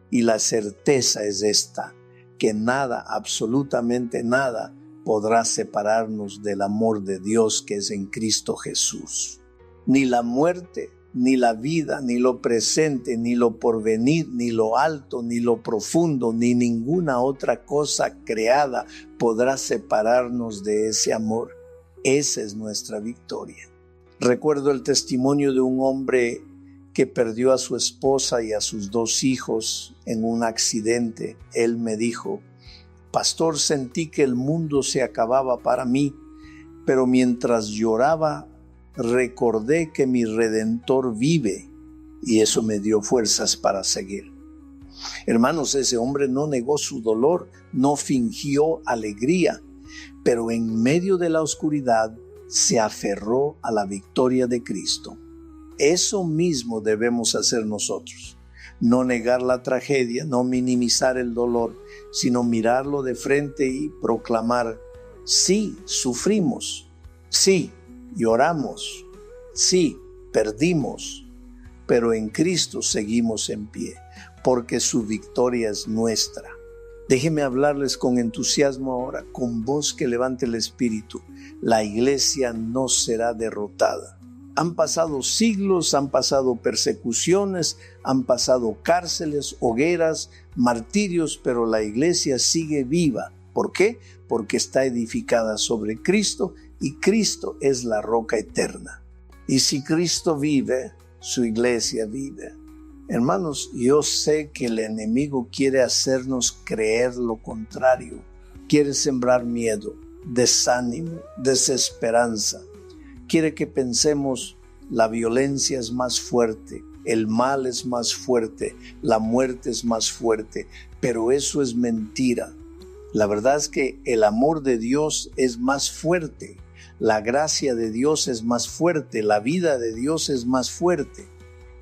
Y la certeza es esta: que nada, absolutamente nada, podrá separarnos del amor de Dios que es en Cristo Jesús. Ni la muerte, ni la vida, ni lo presente, ni lo porvenir, ni lo alto, ni lo profundo, ni ninguna otra cosa creada podrá separarnos de ese amor. Esa es nuestra victoria. Recuerdo el testimonio de un hombre que perdió a su esposa y a sus 2 hijos en un accidente. Él me dijo: pastor, sentí que el mundo se acababa para mí, pero mientras lloraba recordé que mi Redentor vive y eso me dio fuerzas para seguir. Hermanos, ese hombre no negó su dolor, no fingió alegría, pero en medio de la oscuridad se aferró a la victoria de Cristo. Eso mismo debemos hacer nosotros. No negar la tragedia, no minimizar el dolor, sino mirarlo de frente y proclamar: sí, sufrimos, sí, lloramos, sí, perdimos, pero en Cristo seguimos en pie, porque su victoria es nuestra. Déjenme hablarles con entusiasmo ahora, con voz que levante el espíritu. La iglesia no será derrotada. Han pasado siglos, han pasado persecuciones, han pasado cárceles, hogueras, martirios, pero la iglesia sigue viva. ¿Por qué? Porque está edificada sobre Cristo y Cristo es la roca eterna. Y si Cristo vive, su iglesia vive. Hermanos, yo sé que el enemigo quiere hacernos creer lo contrario. Quiere sembrar miedo, desánimo, desesperanza. Quiere que pensemos: la violencia es más fuerte, el mal es más fuerte, la muerte es más fuerte. Pero eso es mentira. La verdad es que el amor de Dios es más fuerte. La gracia de Dios es más fuerte. La vida de Dios es más fuerte.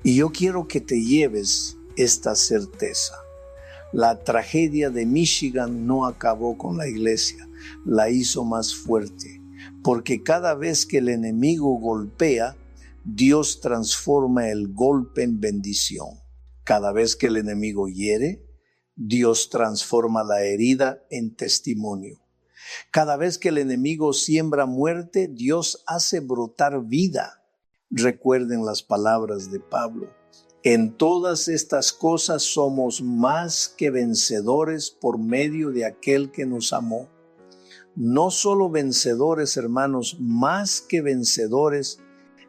Y yo quiero que te lleves esta certeza. La tragedia de Michigan no acabó con la iglesia, la hizo más fuerte. Porque cada vez que el enemigo golpea, Dios transforma el golpe en bendición. Cada vez que el enemigo hiere, Dios transforma la herida en testimonio. Cada vez que el enemigo siembra muerte, Dios hace brotar vida. Recuerden las palabras de Pablo: en todas estas cosas somos más que vencedores por medio de aquel que nos amó. No solo vencedores, hermanos, más que vencedores.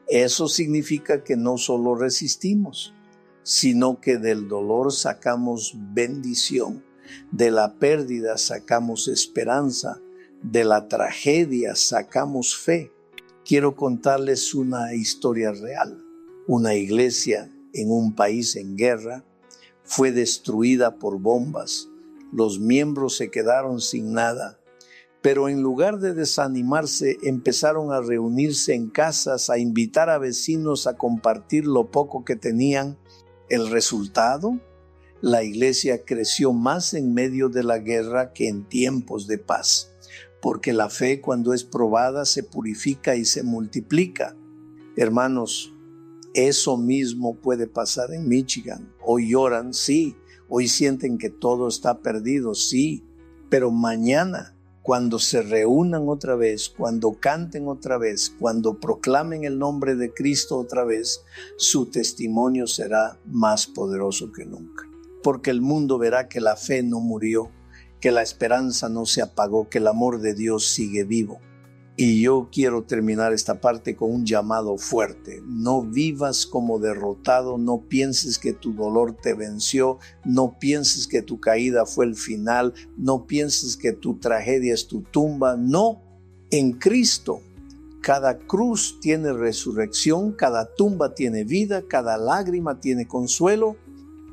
Eso significa que no solo resistimos, sino que del dolor sacamos bendición, de la pérdida sacamos esperanza, de la tragedia sacamos fe. Quiero contarles una historia real. Una iglesia en un país en guerra fue destruida por bombas. Los miembros se quedaron sin nada. Pero en lugar de desanimarse, empezaron a reunirse en casas, a invitar a vecinos a compartir lo poco que tenían. El resultado: la iglesia creció más en medio de la guerra que en tiempos de paz. Porque la fe, cuando es probada, se purifica y se multiplica. Hermanos, eso mismo puede pasar en Michigan. Hoy lloran, sí. Hoy sienten que todo está perdido, sí. Pero mañana, cuando se reúnan otra vez, cuando canten otra vez, cuando proclamen el nombre de Cristo otra vez, su testimonio será más poderoso que nunca. Porque el mundo verá que la fe no murió, que la esperanza no se apagó, que el amor de Dios sigue vivo. Y yo quiero terminar esta parte con un llamado fuerte. No vivas como derrotado, no pienses que tu dolor te venció, no pienses que tu caída fue el final, no pienses que tu tragedia es tu tumba. No, en Cristo cada cruz tiene resurrección, cada tumba tiene vida, cada lágrima tiene consuelo.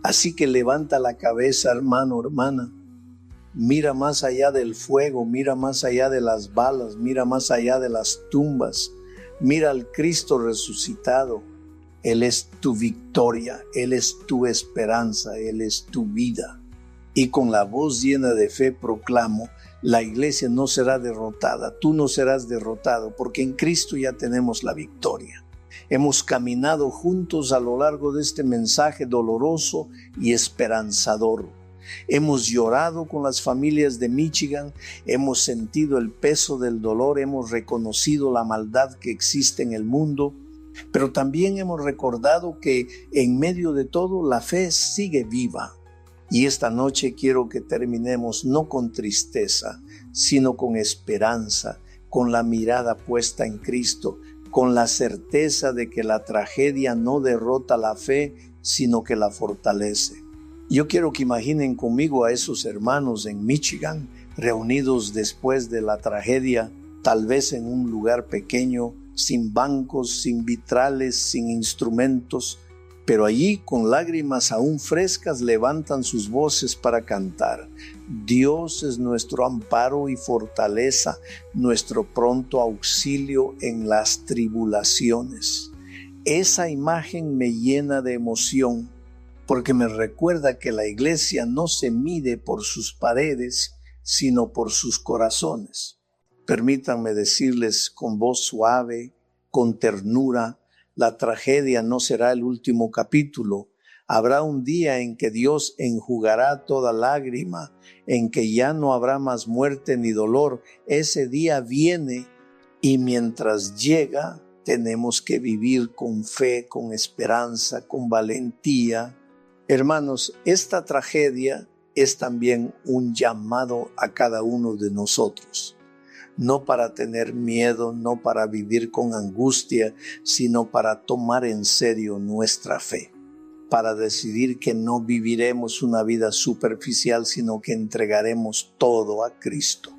Así que levanta la cabeza, hermano, hermana. Mira más allá del fuego, mira más allá de las balas, mira más allá de las tumbas. Mira al Cristo resucitado. Él es tu victoria, Él es tu esperanza, Él es tu vida. Y con la voz llena de fe proclamo: la iglesia no será derrotada, tú no serás derrotado, porque en Cristo ya tenemos la victoria. Hemos caminado juntos a lo largo de este mensaje doloroso y esperanzador. Hemos llorado con las familias de Michigan, hemos sentido el peso del dolor, hemos reconocido la maldad que existe en el mundo, pero también hemos recordado que en medio de todo la fe sigue viva. Y esta noche quiero que terminemos no con tristeza, sino con esperanza, con la mirada puesta en Cristo, con la certeza de que la tragedia no derrota la fe, sino que la fortalece. Yo quiero que imaginen conmigo a esos hermanos en Michigan, reunidos después de la tragedia, tal vez en un lugar pequeño, sin bancos, sin vitrales, sin instrumentos, pero allí con lágrimas aún frescas levantan sus voces para cantar. Dios es nuestro amparo y fortaleza, nuestro pronto auxilio en las tribulaciones. Esa imagen me llena de emoción porque me recuerda que la iglesia no se mide por sus paredes, sino por sus corazones. Permítanme decirles con voz suave, con ternura, la tragedia no será el último capítulo. Habrá un día en que Dios enjugará toda lágrima, en que ya no habrá más muerte ni dolor. Ese día viene y mientras llega tenemos que vivir con fe, con esperanza, con valentía. Hermanos, esta tragedia es también un llamado a cada uno de nosotros. No para tener miedo, no para vivir con angustia, sino para tomar en serio nuestra fe. Para decidir que no viviremos una vida superficial, sino que entregaremos todo a Cristo.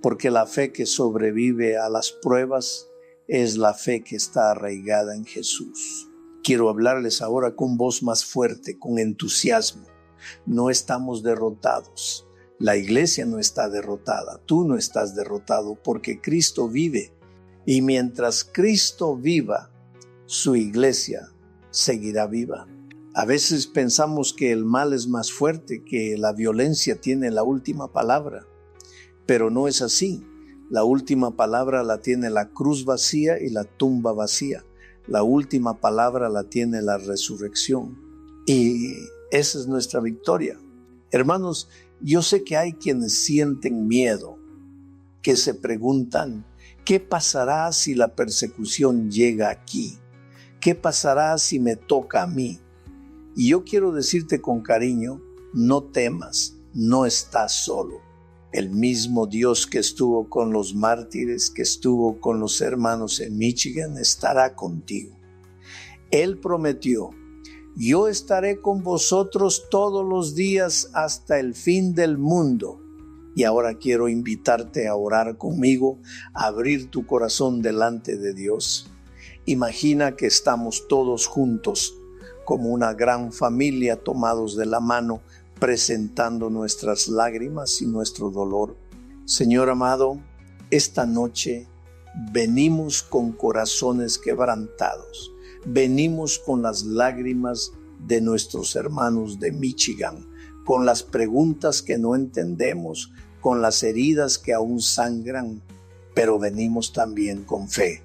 Porque la fe que sobrevive a las pruebas es la fe que está arraigada en Jesús. Quiero hablarles ahora con voz más fuerte, con entusiasmo. No estamos derrotados. La iglesia no está derrotada. Tú no estás derrotado porque Cristo vive. Y mientras Cristo viva, su iglesia seguirá viva. A veces pensamos que el mal es más fuerte, que la violencia tiene la última palabra. Pero no es así. La última palabra la tiene la cruz vacía y la tumba vacía. La última palabra la tiene la resurrección. Y esa es nuestra victoria. Hermanos, yo sé que hay quienes sienten miedo, que se preguntan, ¿qué pasará si la persecución llega aquí? ¿Qué pasará si me toca a mí? Y yo quiero decirte con cariño, no temas, no estás solo. El mismo Dios que estuvo con los mártires, que estuvo con los hermanos en Michigan, estará contigo. Él prometió, yo estaré con vosotros todos los días hasta el fin del mundo. Y ahora quiero invitarte a orar conmigo, a abrir tu corazón delante de Dios. Imagina que estamos todos juntos, como una gran familia tomados de la mano, presentando nuestras lágrimas y nuestro dolor. Señor amado, esta noche venimos con corazones quebrantados. Venimos con las lágrimas de nuestros hermanos de Michigan, con las preguntas que no entendemos, con las heridas que aún sangran, pero venimos también con fe.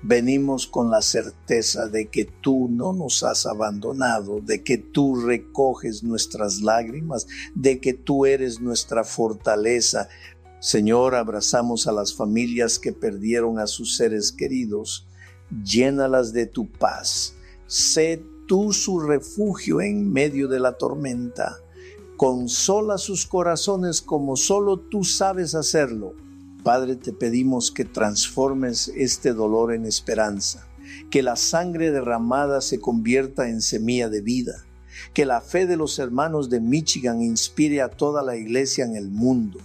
Venimos con la certeza de que tú no nos has abandonado, de que tú recoges nuestras lágrimas, de que tú eres nuestra fortaleza. Señor, abrazamos a las familias que perdieron a sus seres queridos. Llénalas de tu paz. Sé tú su refugio en medio de la tormenta. Consola sus corazones como solo tú sabes hacerlo. Padre, te pedimos que transformes este dolor en esperanza, que la sangre derramada se convierta en semilla de vida, que la fe de los hermanos de Michigan inspire a toda la iglesia en el mundo.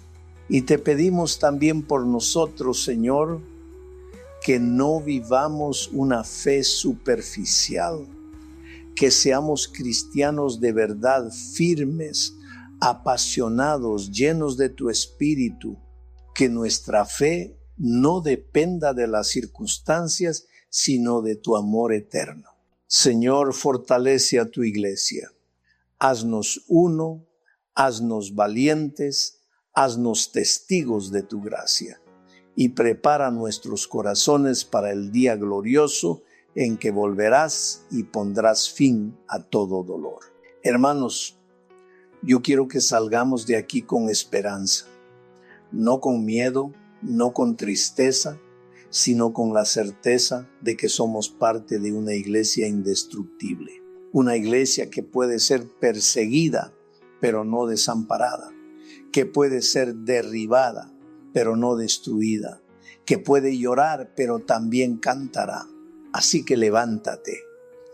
Y te pedimos también por nosotros, Señor, que no vivamos una fe superficial, que seamos cristianos de verdad, firmes, apasionados, llenos de tu espíritu, que nuestra fe no dependa de las circunstancias, sino de tu amor eterno. Señor, fortalece a tu iglesia. Haznos uno, haznos valientes, haznos testigos de tu gracia y prepara nuestros corazones para el día glorioso en que volverás y pondrás fin a todo dolor. Hermanos, yo quiero que salgamos de aquí con esperanza. No con miedo, no con tristeza, sino con la certeza de que somos parte de una iglesia indestructible. Una iglesia que puede ser perseguida, pero no desamparada. Que puede ser derribada, pero no destruida. Que puede llorar, pero también cantará. Así que levántate,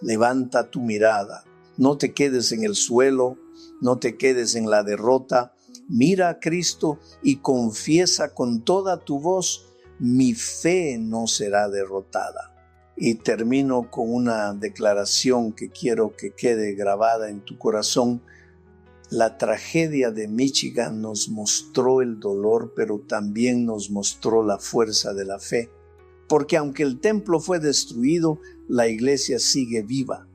levanta tu mirada. No te quedes en el suelo, no te quedes en la derrota. Mira a Cristo y confiesa con toda tu voz, mi fe no será derrotada. Y termino con una declaración que quiero que quede grabada en tu corazón. La tragedia de Michigan nos mostró el dolor, pero también nos mostró la fuerza de la fe. Porque aunque el templo fue destruido, la iglesia sigue viva.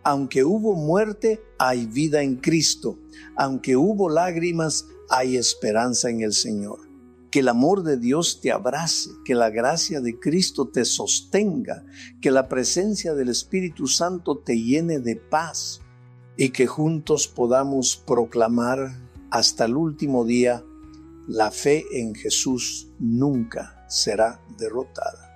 Aunque hubo muerte, hay vida en Cristo. Aunque hubo lágrimas, hay esperanza en el Señor. Que el amor de Dios te abrace, que la gracia de Cristo te sostenga, que la presencia del Espíritu Santo te llene de paz y que juntos podamos proclamar hasta el último día: la fe en Jesús nunca será derrotada.